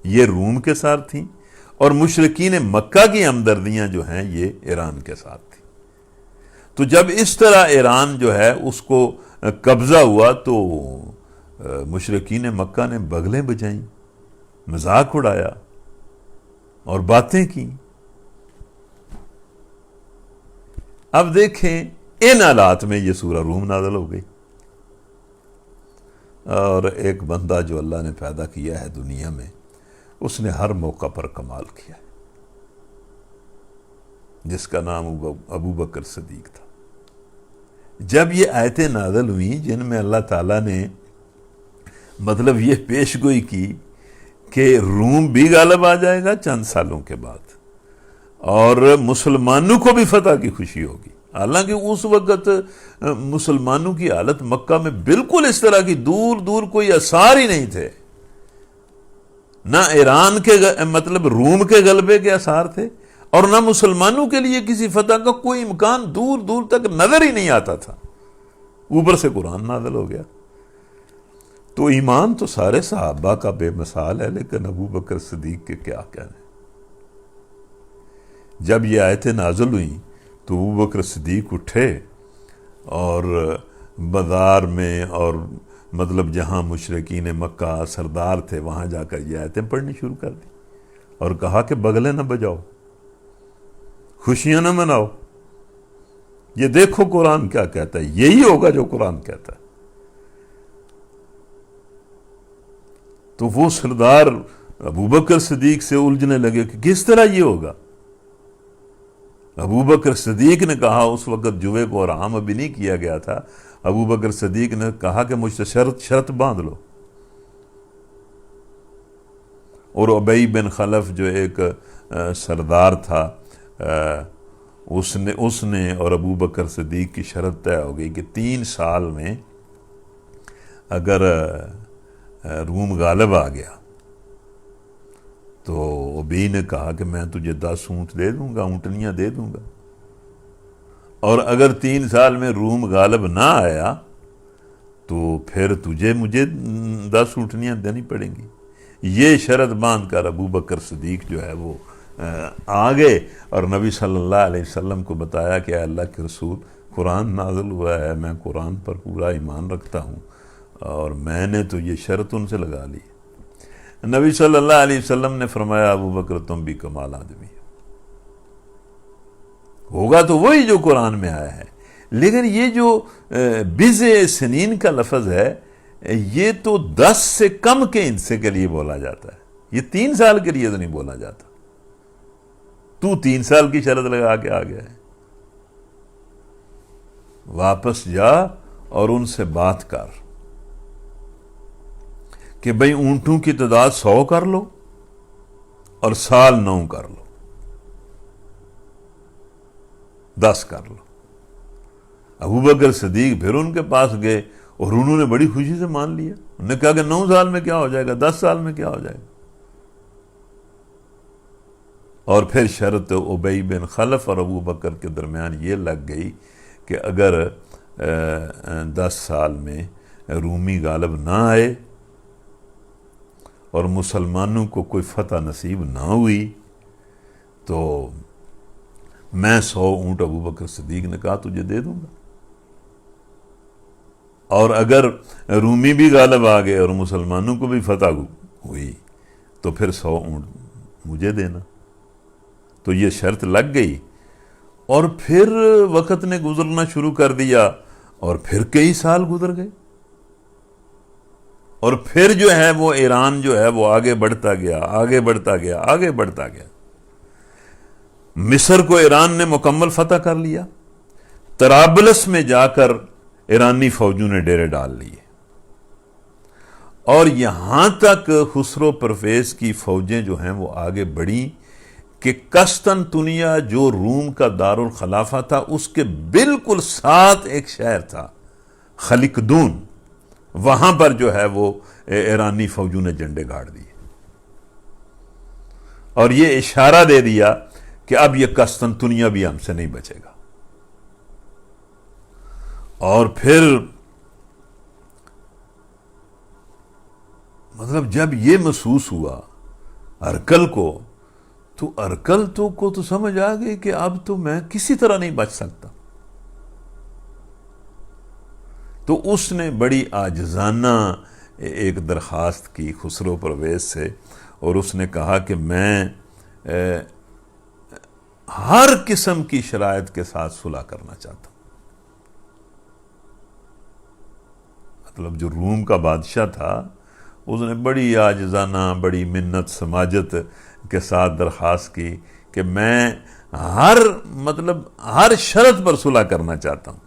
یہ روم کے ساتھ تھیں، اور مشرکین مکہ کی ہمدردیاں جو ہیں یہ ایران کے ساتھ تھیں۔ تو جب اس طرح ایران جو ہے اس کو قبضہ ہوا تو مشرکین مکہ نے بغلیں بجائیں، مذاق اڑایا اور باتیں کی۔ اب دیکھیں ان حالات میں یہ سورہ روم نازل ہو گئی، اور ایک بندہ جو اللہ نے پیدا کیا ہے دنیا میں، اس نے ہر موقع پر کمال کیا ہے۔ جس کا نام ابو بکر صدیق تھا۔ جب یہ آیتیں نازل ہوئیں جن میں اللہ تعالیٰ نے مطلب یہ پیش گوئی کی کہ روم بھی غالب آ جائے گا چند سالوں کے بعد، اور مسلمانوں کو بھی فتح کی خوشی ہوگی، حالانکہ اس وقت مسلمانوں کی حالت مکہ میں بالکل اس طرح کی دور دور کوئی آثار ہی نہیں تھے، نہ ایران کے مطلب روم کے غلبے کے آثار تھے، اور نہ مسلمانوں کے لیے کسی فتح کا کوئی امکان دور دور تک نظر ہی نہیں آتا تھا۔ اوپر سے قرآن نازل ہو گیا۔ تو ایمان تو سارے صحابہ کا بے مثال ہے، لیکن ابو بکر صدیق کے کیا کہنے۔ جب یہ آیتیں نازل ہوئیں تو ابو بکر صدیق اٹھے اور بازار میں اور مطلب جہاں مشرکین مکہ سردار تھے وہاں جا کر یہ آیتیں پڑھنی شروع کر دی، اور کہا کہ بغلیں نہ بجاؤ، خوشیاں نہ مناؤ، یہ دیکھو قرآن کیا کہتا ہے، یہی ہوگا جو قرآن کہتا ہے۔ تو وہ سردار ابو بکر صدیق سے الجھنے لگے کہ کس طرح یہ ہوگا۔ ابو بکر صدیق نے کہا، اس وقت جوے کو حرام ابھی نہیں کیا گیا تھا، ابو بکر صدیق نے کہا کہ مجھ سے شرط باندھ لو۔ اور ابی بن خلف جو ایک سردار تھا، اس نے اور ابو بکر صدیق کی شرط طے ہو گئی کہ 3 سال میں اگر روم غالب آ گیا تو ابی نے کہا کہ میں تجھے 10 اونٹ دے دوں گا، اونٹنیاں دے دوں گا، اور اگر 3 سال میں روم غالب نہ آیا تو پھر مجھے 10 اونٹنیاں دینی پڑیں گی۔ یہ شرط باندھ کر ابو بکر صدیق جو ہے وہ آگے اور نبی صلی اللہ علیہ وسلم کو بتایا کہ اے اللہ کے رسول، قرآن نازل ہوا ہے، میں قرآن پر پورا ایمان رکھتا ہوں، اور میں نے تو یہ شرط ان سے لگا لی۔ نبی صلی اللہ علیہ وسلم نے فرمایا ابو بکر تم بھی کمال آدمی ہوگا تو وہی جو قرآن میں آیا ہے، لیکن یہ جو بضع سنین کا لفظ ہے یہ تو 10 سے کم کے حصے کے لیے بولا جاتا ہے، یہ 3 سال کے لیے تو نہیں بولا جاتا۔ تو 3 سال کی شرط لگا کے آ گیا ہے، واپس جا اور ان سے بات کر کہ بھئی اونٹوں کی تعداد 100 کر لو اور سال 9 کر لو، 10 کر لو۔ ابو بکر صدیق پھر ان کے پاس گئے اور انہوں نے بڑی خوشی سے مان لیا، انہوں نے کہا کہ 9 سال میں کیا ہو جائے گا، 10 سال میں کیا ہو جائے گا۔ اور پھر شرط ابی بن خلف اور ابو بکر کے درمیان یہ لگ گئی کہ اگر 10 سال میں رومی غالب نہ آئے اور مسلمانوں کو کوئی فتح نصیب نہ ہوئی تو میں 100 اونٹ، ابو بکر صدیق نے کہا تجھے دے دوں گا، اور اگر رومی بھی غالب آ گئے اور مسلمانوں کو بھی فتح ہوئی تو پھر 100 اونٹ مجھے دینا۔ تو یہ شرط لگ گئی، اور پھر وقت نے گزرنا شروع کر دیا، اور پھر کئی سال گزر گئے، اور پھر جو ہے وہ ایران جو ہے وہ آگے بڑھتا گیا، آگے بڑھتا گیا، آگے بڑھتا گیا۔ مصر کو ایران نے مکمل فتح کر لیا، طرابلس میں جا کر ایرانی فوجوں نے ڈیرے ڈال لیے، اور یہاں تک خسرو پرویز کی فوجیں جو ہیں وہ آگے بڑھیں کہ قسطنطنیہ جو روم کا دارالخلافہ تھا اس کے بالکل ساتھ ایک شہر تھا خلقدون، وہاں پر جو ہے وہ ایرانی فوجوں نے جھنڈے گاڑ دیے، اور یہ اشارہ دے دیا کہ اب یہ قسطنطنیہ بھی ہم سے نہیں بچے گا۔ اور پھر مطلب جب یہ محسوس ہوا ہرقل کو، تو ہرقل کو تو سمجھ آ گئی کہ اب تو میں کسی طرح نہیں بچ سکتا۔ تو اس نے بڑی عاجزانہ ایک درخواست کی خسرو پرویز سے، اور اس نے کہا کہ میں ہر قسم کی شرائط کے ساتھ صلح کرنا چاہتا ہوں۔ مطلب جو روم کا بادشاہ تھا اس نے بڑی عاجزانہ، بڑی منت سماجت کے ساتھ درخواست کی کہ میں ہر شرط پر صلح کرنا چاہتا ہوں.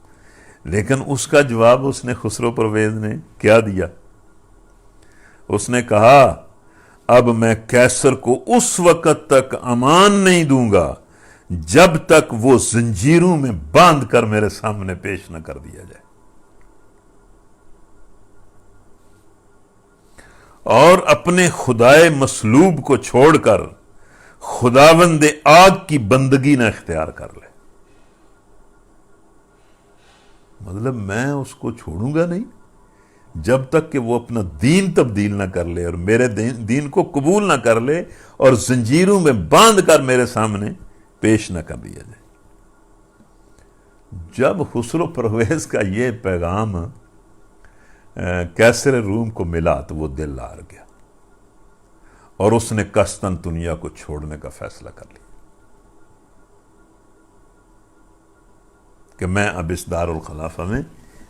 لیکن اس کا جواب اس نے خسرو پرویز نے کیا دیا؟ اس نے کہا اب میں کیسر کو اس وقت تک امان نہیں دوں گا جب تک وہ زنجیروں میں باندھ کر میرے سامنے پیش نہ کر دیا جائے. اور اپنے خدائے مصلوب کو چھوڑ کر خداوند آگ کی بندگی نہ اختیار کر لے. مطلب میں اس کو چھوڑوں گا نہیں جب تک کہ وہ اپنا دین تبدیل نہ کر لے اور میرے دین کو قبول نہ کر لے اور زنجیروں میں باندھ کر میرے سامنے پیش نہ کر دیا جائے. جب خسرو پرویز کا یہ پیغام کیسر روم کو ملا تو وہ دل ہار گیا اور اس نے قسطنطنیہ کو چھوڑنے کا فیصلہ کر لیا کہ میں اب اس دار الخلافہ میں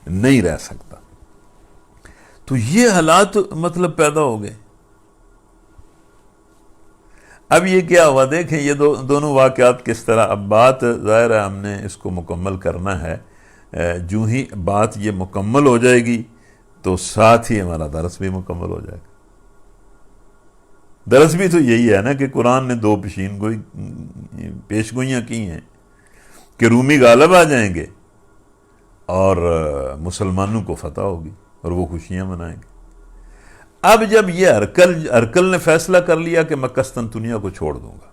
نہیں رہ سکتا. تو یہ حالات پیدا ہو گئے. اب یہ کیا ہوا دیکھیں یہ دونوں واقعات کس طرح. اب بات ظاہر ہے ہم نے اس کو مکمل کرنا ہے. جو ہی بات یہ مکمل ہو جائے گی تو ساتھ ہی ہمارا درس بھی مکمل ہو جائے گا. درس بھی تو یہی ہے نا کہ قرآن نے 2 پیشگوئیاں کی ہیں کہ رومی غالب آ جائیں گے اور مسلمانوں کو فتح ہوگی اور وہ خوشیاں منائیں گے. اب جب یہ ہرکل نے فیصلہ کر لیا کہ میں قسطنطنیہ کو چھوڑ دوں گا,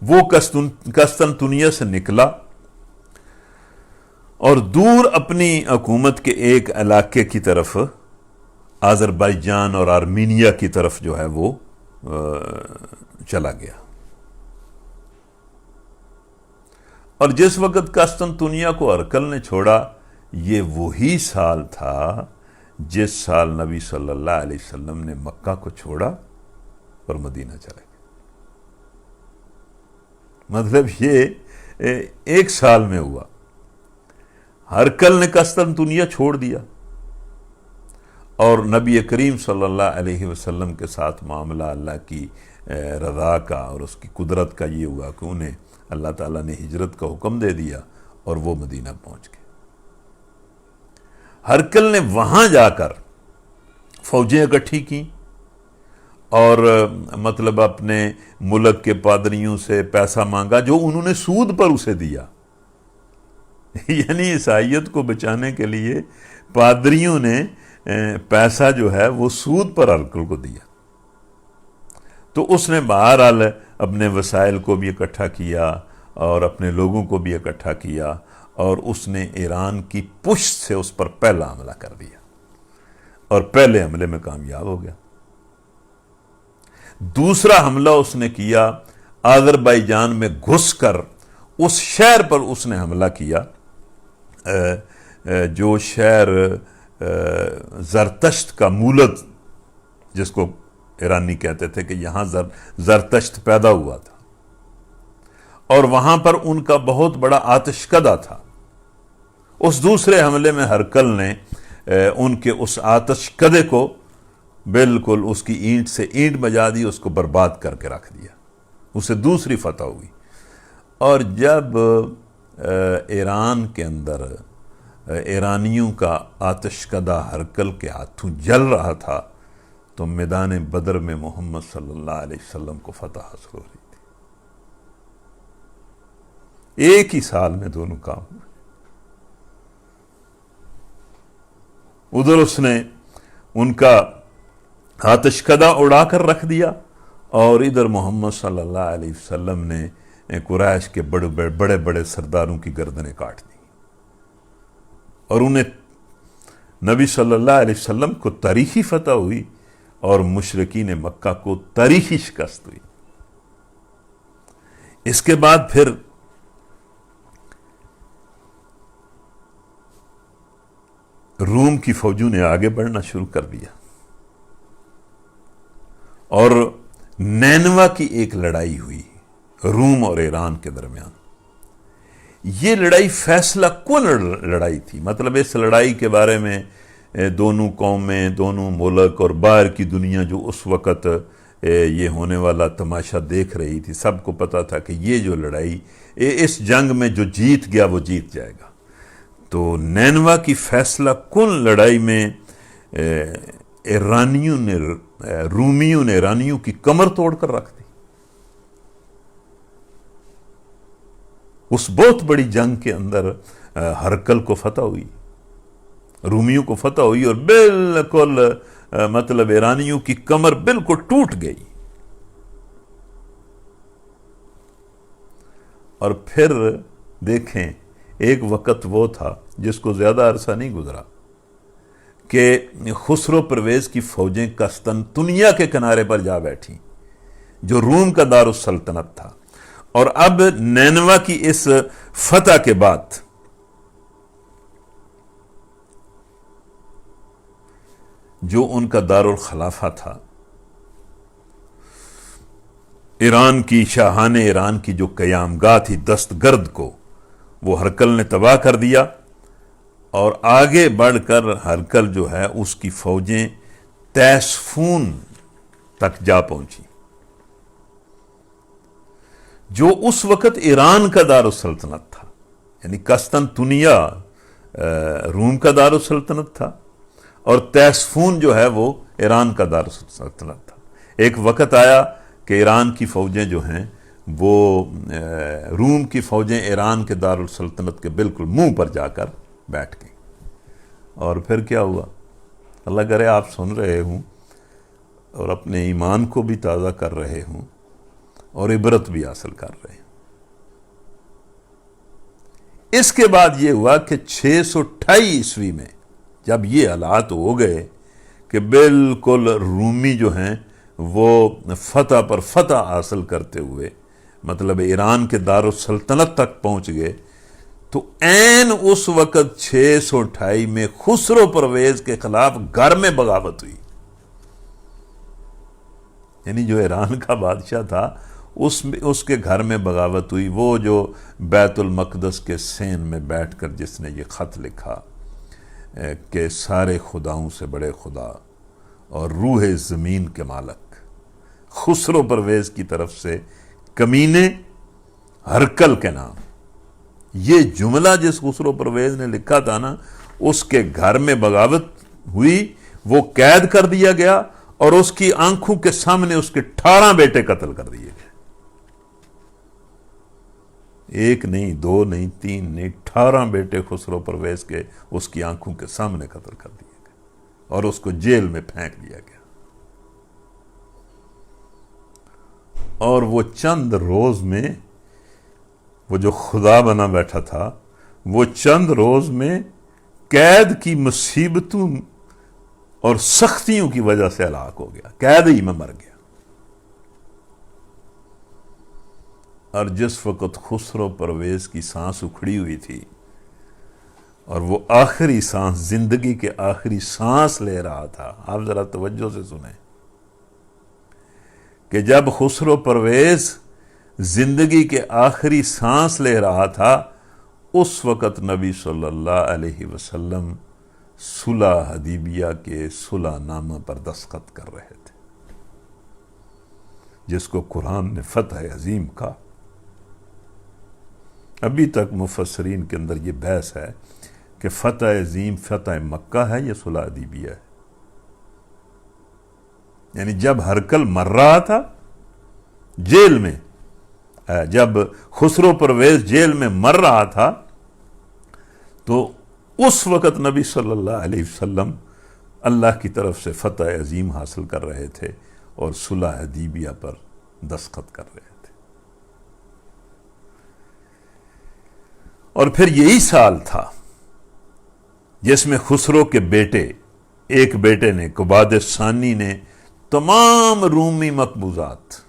وہ قسطنطنیہ سے نکلا اور دور اپنی حکومت کے ایک علاقے کی طرف آذربائیجان اور آرمینیا کی طرف جو ہے وہ چلا گیا. اور جس وقت قسطنطنیہ کو ہرکل نے چھوڑا یہ وہی سال تھا جس سال نبی صلی اللہ علیہ وسلم نے مکہ کو چھوڑا اور مدینہ چلے گئے. مطلب یہ ایک سال میں ہوا. ہرکل نے قسطنطنیہ چھوڑ دیا اور نبی کریم صلی اللہ علیہ وسلم کے ساتھ معاملہ اللہ کی رضا کا اور اس کی قدرت کا یہ ہوا کہ انہیں اللہ تعالیٰ نے ہجرت کا حکم دے دیا اور وہ مدینہ پہنچ گئے. ہرکل نے وہاں جا کر فوجیں اکٹھی کی اور اپنے ملک کے پادریوں سے پیسہ مانگا جو انہوں نے سود پر اسے دیا. یعنی عیسائیت کو بچانے کے لیے پادریوں نے پیسہ جو ہے وہ سود پر ہرکل کو دیا. تو اس نے بہرحال اپنے وسائل کو بھی اکٹھا کیا اور اپنے لوگوں کو بھی اکٹھا کیا اور اس نے ایران کی پشت سے اس پر پہلا حملہ کر دیا اور پہلے حملے میں کامیاب ہو گیا. دوسرا حملہ اس نے کیا آذربائیجان میں گھس کر اس شہر پر اس نے حملہ کیا جو شہر زرتشت کا مولد جس کو ایرانی کہتے تھے کہ یہاں زرتشت پیدا ہوا تھا اور وہاں پر ان کا بہت بڑا آتش کدہ تھا. اس دوسرے حملے میں ہرکل نے ان کے اس آتش کدے کو بالکل اس کی اینٹ سے اینٹ بجا دی, اس کو برباد کر کے رکھ دیا. اسے دوسری فتح ہوئی. اور جب ایران کے اندر ایرانیوں کا آتش کدہ ہرکل کے ہاتھوں جل رہا تھا تو میدان بدر میں محمد صلی اللہ علیہ وسلم کو فتح حاصل ہو رہی تھی. ایک ہی سال میں دونوں کام ہوئے. ادھر اس نے ان کا آتش کدہ اڑا کر رکھ دیا اور ادھر محمد صلی اللہ علیہ وسلم نے قریش کے بڑے بڑے سرداروں کی گردنیں کاٹ دی اور انہیں نبی صلی اللہ علیہ وسلم کو تاریخی فتح ہوئی اور مشرکین مکہ کو تاریخی شکست ہوئی. اس کے بعد پھر روم کی فوجوں نے آگے بڑھنا شروع کر دیا اور نینوا کی ایک لڑائی ہوئی روم اور ایران کے درمیان. یہ لڑائی فیصلہ کن لڑائی تھی. اس لڑائی کے بارے میں دونوں قومیں, دونوں ملک اور باہر کی دنیا جو اس وقت یہ ہونے والا تماشا دیکھ رہی تھی. سب کو پتا تھا کہ یہ جو لڑائی، اس جنگ میں جو جیت گیا وہ جیت جائے گا. تو نینوا کی فیصلہ کن لڑائی میں رومیوں نے ایرانیوں کی کمر توڑ کر رکھ دی. اس بہت بڑی جنگ کے اندر ہرقل کو فتح ہوئی، رومیوں کو فتح ہوئی، اور بالکل مطلب ایرانیوں کی کمر بالکل ٹوٹ گئی. اور پھر دیکھیں، ایک وقت وہ تھا جس کو زیادہ عرصہ نہیں گزرا کہ خسرو پرویز کی فوجیں قسطنطنیہ کے کنارے پر جا بیٹھی، جو روم کا دارالسلطنت تھا. اور اب نینوا کی اس فتح کے بعد جو ان کا دارالخلافہ تھا، ایران کی، شاہان ایران کی جو قیام گاہ تھی دستگرد کو، وہ ہرقل نے تباہ کر دیا. اور آگے بڑھ کر ہرقل جو ہے اس کی فوجیں تیسفون تک جا پہنچی، جو اس وقت ایران کا دارالسلطنت تھا. یعنی قسطنطنیہ روم کا دارالسلطنت تھا، اور تیسفون جو ہے وہ ایران کا دارالسلطنت تھا. ایک وقت آیا کہ ایران کی فوجیں جو ہیں وہ روم کی فوجیں ایران کے دارالسلطنت کے بالکل منہ پر جا کر بیٹھ گئیں. اور پھر کیا ہوا؟ اللہ کرے آپ سن رہے ہوں اور اپنے ایمان کو بھی تازہ کر رہے ہوں اور عبرت بھی حاصل کر رہے ہیں. اس کے بعد یہ ہوا کہ 628 عیسوی میں جب یہ حالات ہو گئے کہ بالکل رومی جو ہیں وہ فتح پر فتح حاصل کرتے ہوئے مطلب ایران کے دارالسلطنت تک پہنچ گئے، تو عین اس وقت 628 میں خسرو پرویز کے خلاف گھر میں بغاوت ہوئی. یعنی جو ایران کا بادشاہ تھا اس کے گھر میں بغاوت ہوئی. وہ جو بیت المقدس کے سین میں بیٹھ کر جس نے یہ خط لکھا کہ سارے خداؤں سے بڑے خدا اور روح زمین کے مالک، خسرو پرویز کی طرف سے کمینے ہرقل کے نام. یہ جملہ جس خسرو پرویز نے لکھا تھا نا، اس کے گھر میں بغاوت ہوئی، وہ قید کر دیا گیا، اور اس کی آنکھوں کے سامنے اس کے 18 بیٹے قتل کر دیے گئے. ایک نہیں، دو نہیں، تین نہیں، 18 بیٹے خسرو پرویز کے اس کی آنکھوں کے سامنے قتل کر دیے گئے، اور اس کو جیل میں پھینک دیا گیا. اور وہ چند روز میں، وہ جو خدا بنا بیٹھا تھا، وہ چند روز میں قید کی مصیبتوں اور سختیوں کی وجہ سے ہلاک ہو گیا، قید ہی میں مر گیا. اور جس وقت خسرو پرویز کی سانس اکھڑی ہوئی تھی اور وہ آخری سانس، زندگی کے آخری سانس لے رہا تھا، آپ ذرا توجہ سے سنیں کہ جب خسرو پرویز زندگی کے آخری سانس لے رہا تھا، اس وقت نبی صلی اللہ علیہ وسلم صلح حدیبیہ کے صلح نامہ پر دستخط کر رہے تھے، جس کو قرآن نے فتح عظیم کہا. ابھی تک مفسرین کے اندر یہ بحث ہے کہ فتح عظیم فتح مکہ ہے یا صلح حدیبیہ ہے. یعنی جب ہرقل مر رہا تھا جیل میں، جب خسرو پرویز جیل میں مر رہا تھا، تو اس وقت نبی صلی اللہ علیہ وسلم اللہ کی طرف سے فتح عظیم حاصل کر رہے تھے اور صلح حدیبیہ پر دستخط کر رہے تھے. اور پھر یہی سال تھا جس میں خسرو کے بیٹے، ایک بیٹے نے، قباد ثانی نے، تمام رومی مقبوضات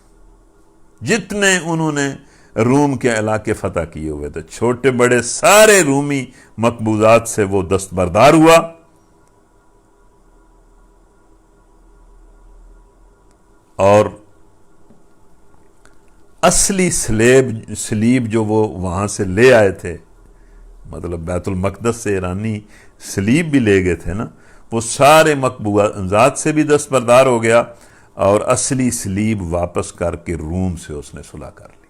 جتنے انہوں نے روم کے علاقے فتح کیے ہوئے تھے، چھوٹے بڑے سارے رومی مقبوضات سے وہ دستبردار ہوا، اور اصلی سلیب جو وہ وہاں سے لے آئے تھے، مطلب بیت المقدس سے ایرانی سلیب بھی لے گئے تھے نا، وہ سارے مقبوضات سے بھی دستبردار ہو گیا. اور اصلی سلیب واپس کر کے روم سے اس نے صلح کر لی.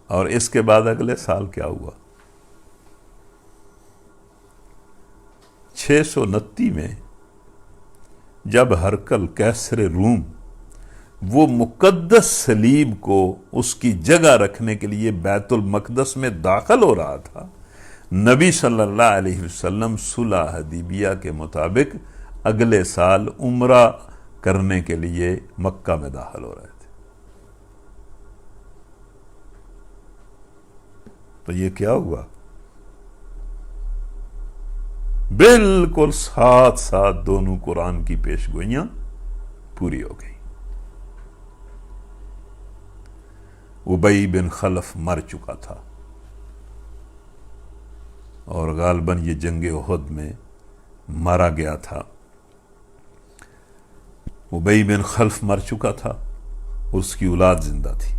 اور اس کے بعد اگلے سال کیا ہوا؟ 629 میں جب ہرقل قیصر روم وہ مقدس صلیب کو اس کی جگہ رکھنے کے لیے بیت المقدس میں داخل ہو رہا تھا، نبی صلی اللہ علیہ وسلم صلح حدیبیہ کے مطابق اگلے سال عمرہ کرنے کے لیے مکہ میں داخل ہو رہے تھے. تو یہ کیا ہوا؟ بالکل ساتھ ساتھ دونوں قرآن کی پیشگوئیاں پوری ہو گئی. ابی بن خلف مر چکا تھا اور غالباً یہ جنگ احد میں مارا گیا تھا. ابی بن خلف مر چکا تھا، اس کی اولاد زندہ تھی.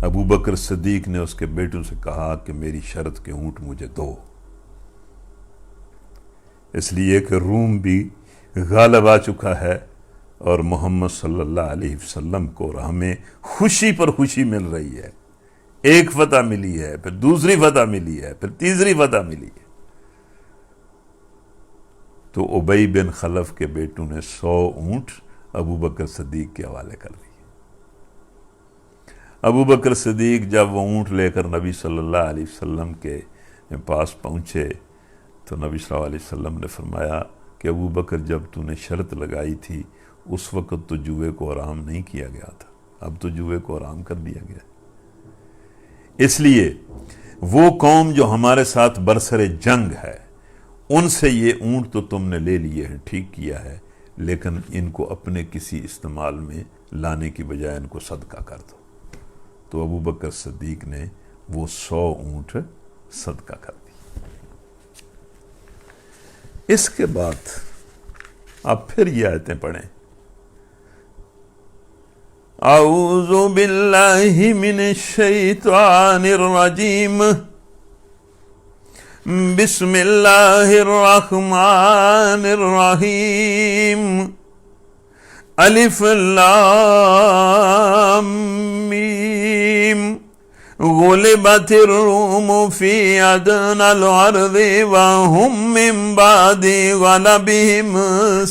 ابو بکر صدیق نے اس کے بیٹوں سے کہا کہ میری شرط کے اونٹ مجھے دو، اس لیے کہ روم بھی غالب آ چکا ہے اور محمد صلی اللہ علیہ وسلم کو ہمیں خوشی پر خوشی مل رہی ہے. ایک فتح ملی ہے، پھر دوسری فتح ملی ہے، پھر تیسری فتح ملی ہے. تو ابی بن خلف کے بیٹوں نے 100 اونٹ ابو بکر صدیق کے حوالے کر دیے. ابو بکر صدیق جب وہ اونٹ لے کر نبی صلی اللہ علیہ وسلم کے پاس پہنچے تو نبی صلی اللہ علیہ وسلم نے فرمایا کہ ابو بکر جب تو نے شرط لگائی تھی اس وقت تو جوئے کو آرام نہیں کیا گیا تھا، اب تو جوئے کو آرام کر دیا گیا. اس لیے وہ قوم جو ہمارے ساتھ برسر جنگ ہے ان سے یہ اونٹ تو تم نے لے لیے ہیں، ٹھیک کیا ہے، لیکن ان کو اپنے کسی استعمال میں لانے کی بجائے ان کو صدقہ کر دو. تو ابو بکر صدیق نے وہ 100 اونٹ صدقہ کر دی. اس کے بعد آپ پھر یہ آیتیں پڑھیں. اعوذ باللہ من الشیطان الرجیم بسم اللہ الرحمن الرحیم الف لام میم غلبت الروم فی ادنى الارض وهم من بعد غلبهم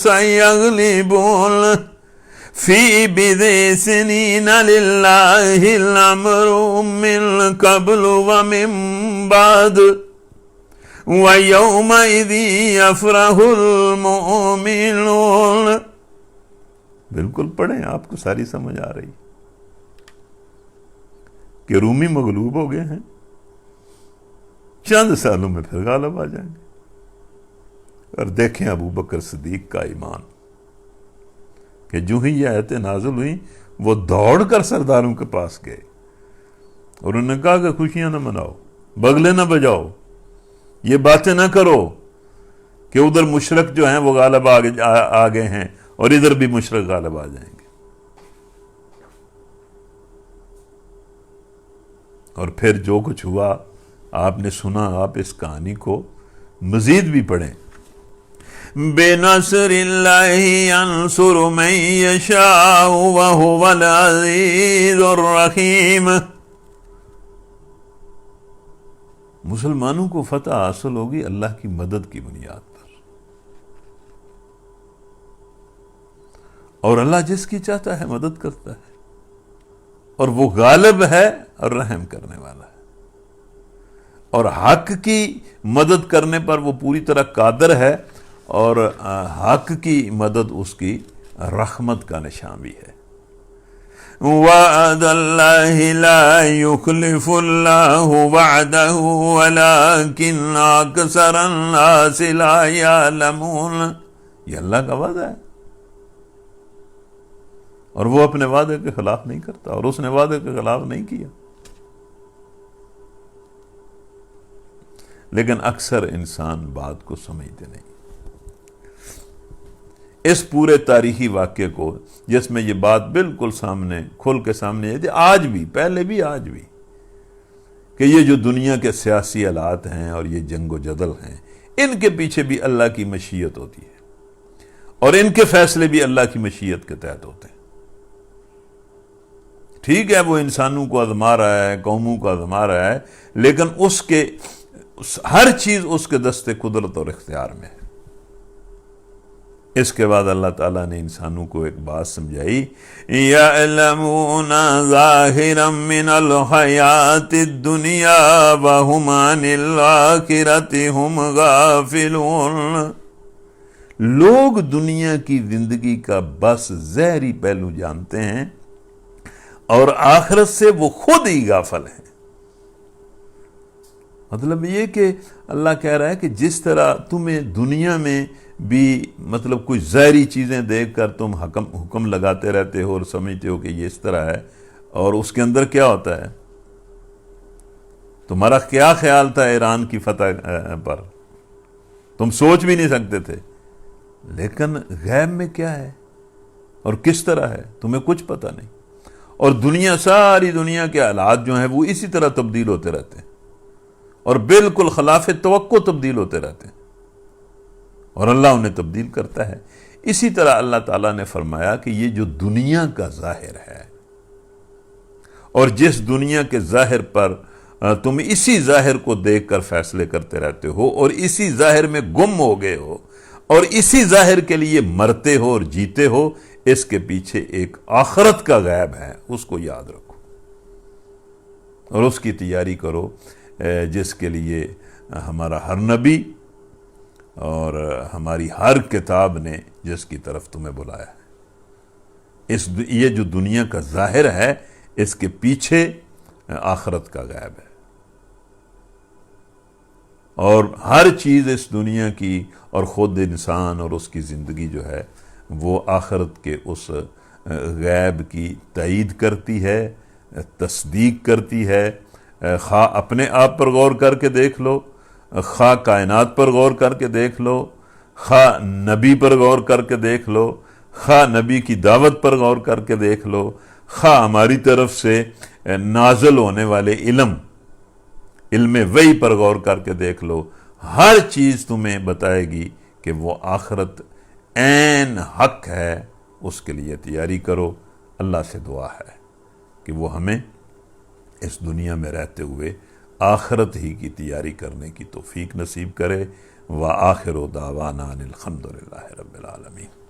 سيغلبون فی بضع سنین للہ الامر من قبل ومن بعد وَيَوْمَئِذٍ يَفْرَحُ الْمُؤْمِنُونَ. بالکل پڑھیں، آپ کو ساری سمجھ آ رہی کہ رومی مغلوب ہو گئے ہیں، چند سالوں میں پھر غالب آ جائیں گے. اور دیکھیں ابو بکر صدیق کا ایمان کہ جو ہی یہ آیتیں نازل ہوئیں وہ دوڑ کر سرداروں کے پاس گئے اور انہوں نے کہا کہ خوشیاں نہ مناؤ، بغلے نہ بجاؤ، یہ باتیں نہ کرو کہ ادھر مشرک جو ہیں وہ غالب آ گئے ہیں اور ادھر بھی مشرک غالب آ جائیں گے. اور پھر جو کچھ ہوا آپ نے سنا. آپ اس کہانی کو مزید بھی پڑھیں. بِنَصْرِ اللَّهِ يَنْصُرُ مَن يَشَاءُ وَهُوَ الْعَزِيزُ الرَّحِيمُ. مسلمانوں کو فتح حاصل ہوگی اللہ کی مدد کی بنیاد پر، اور اللہ جس کی چاہتا ہے مدد کرتا ہے، اور وہ غالب ہے اور رحم کرنے والا ہے، اور حق کی مدد کرنے پر وہ پوری طرح قادر ہے، اور حق کی مدد اس کی رحمت کا نشان بھی ہے. وعد اللہ لا یخلف اللہ وعدہ ولکن اکثر الناس لا یعلمون. یہ اللہ کا وعدہ ہے اور وہ اپنے وعدے کے خلاف نہیں کرتا، اور اس نے وعدے کے خلاف نہیں کیا، لیکن اکثر انسان بات کو سمجھتے نہیں. اس پورے تاریخی واقعے کو جس میں یہ بات بالکل سامنے کھل کے سامنے آئی تھی، آج بھی، پہلے بھی آج بھی، کہ یہ جو دنیا کے سیاسی حالات ہیں اور یہ جنگ و جدل ہیں ان کے پیچھے بھی اللہ کی مشیت ہوتی ہے، اور ان کے فیصلے بھی اللہ کی مشیت کے تحت ہوتے ہیں۔ ٹھیک ہے وہ انسانوں کو آزما رہا ہے، قوموں کو آزما رہا ہے، لیکن اس کے ہر چیز اس کے دست قدرت اور اختیار میں ہے۔ اس کے بعد اللہ تعالیٰ نے انسانوں کو ایک بات سمجھائی، يَعْلَمُونَ ظَاهِرًا مِّنَ الْحَيَاةِ الدُّنْيَا وَهُمْ عَنِ الْآخِرَةِ هُمْ غَافِلُونَ۔ لوگ دنیا کی زندگی کا بس ظاہری پہلو جانتے ہیں اور آخرت سے وہ خود ہی غافل ہیں۔ مطلب یہ کہ اللہ کہہ رہا ہے کہ جس طرح تمہیں دنیا میں بھی مطلب کوئی ظاہری چیزیں دیکھ کر تم حکم لگاتے رہتے ہو اور سمجھتے ہو کہ یہ اس طرح ہے، اور اس کے اندر کیا ہوتا ہے؟ تمہارا کیا خیال تھا ایران کی فتح پر؟ تم سوچ بھی نہیں سکتے تھے، لیکن غیب میں کیا ہے اور کس طرح ہے تمہیں کچھ پتہ نہیں۔ اور ساری دنیا کے حالات جو ہیں وہ اسی طرح تبدیل ہوتے رہتے ہیں اور بالکل خلاف توقع تبدیل ہوتے رہتے ہیں، اور اللہ انہیں تبدیل کرتا ہے۔ اسی طرح اللہ تعالیٰ نے فرمایا کہ یہ جو دنیا کا ظاہر ہے، اور جس دنیا کے ظاہر پر تم اسی ظاہر کو دیکھ کر فیصلے کرتے رہتے ہو اور اسی ظاہر میں گم ہو گئے ہو اور اسی ظاہر کے لیے مرتے ہو اور جیتے ہو، اس کے پیچھے ایک آخرت کا غیب ہے، اس کو یاد رکھو اور اس کی تیاری کرو، جس کے لیے ہمارا ہر نبی اور ہماری ہر کتاب نے جس کی طرف تمہیں بلایا ہے۔ یہ جو دنیا کا ظاہر ہے، اس کے پیچھے آخرت کا غیب ہے، اور ہر چیز اس دنیا کی اور خود انسان اور اس کی زندگی جو ہے وہ آخرت کے اس غیب کی تائید کرتی ہے، تصدیق کرتی ہے۔ خواہ اپنے آپ پر غور کر کے دیکھ لو، خواہ کائنات پر غور کر کے دیکھ لو، خواہ نبی پر غور کر کے دیکھ لو، خواہ نبی کی دعوت پر غور کر کے دیکھ لو، خواہ ہماری طرف سے نازل ہونے والے علم وحی پر غور کر کے دیکھ لو، ہر چیز تمہیں بتائے گی کہ وہ آخرت عین حق ہے۔ اس کے لیے تیاری کرو۔ اللہ سے دعا ہے کہ وہ ہمیں اس دنیا میں رہتے ہوئے آخرت ہی کی تیاری کرنے کی توفیق نصیب کرے۔ وآخر دعوانا ان الحمد للہ رب العالمین۔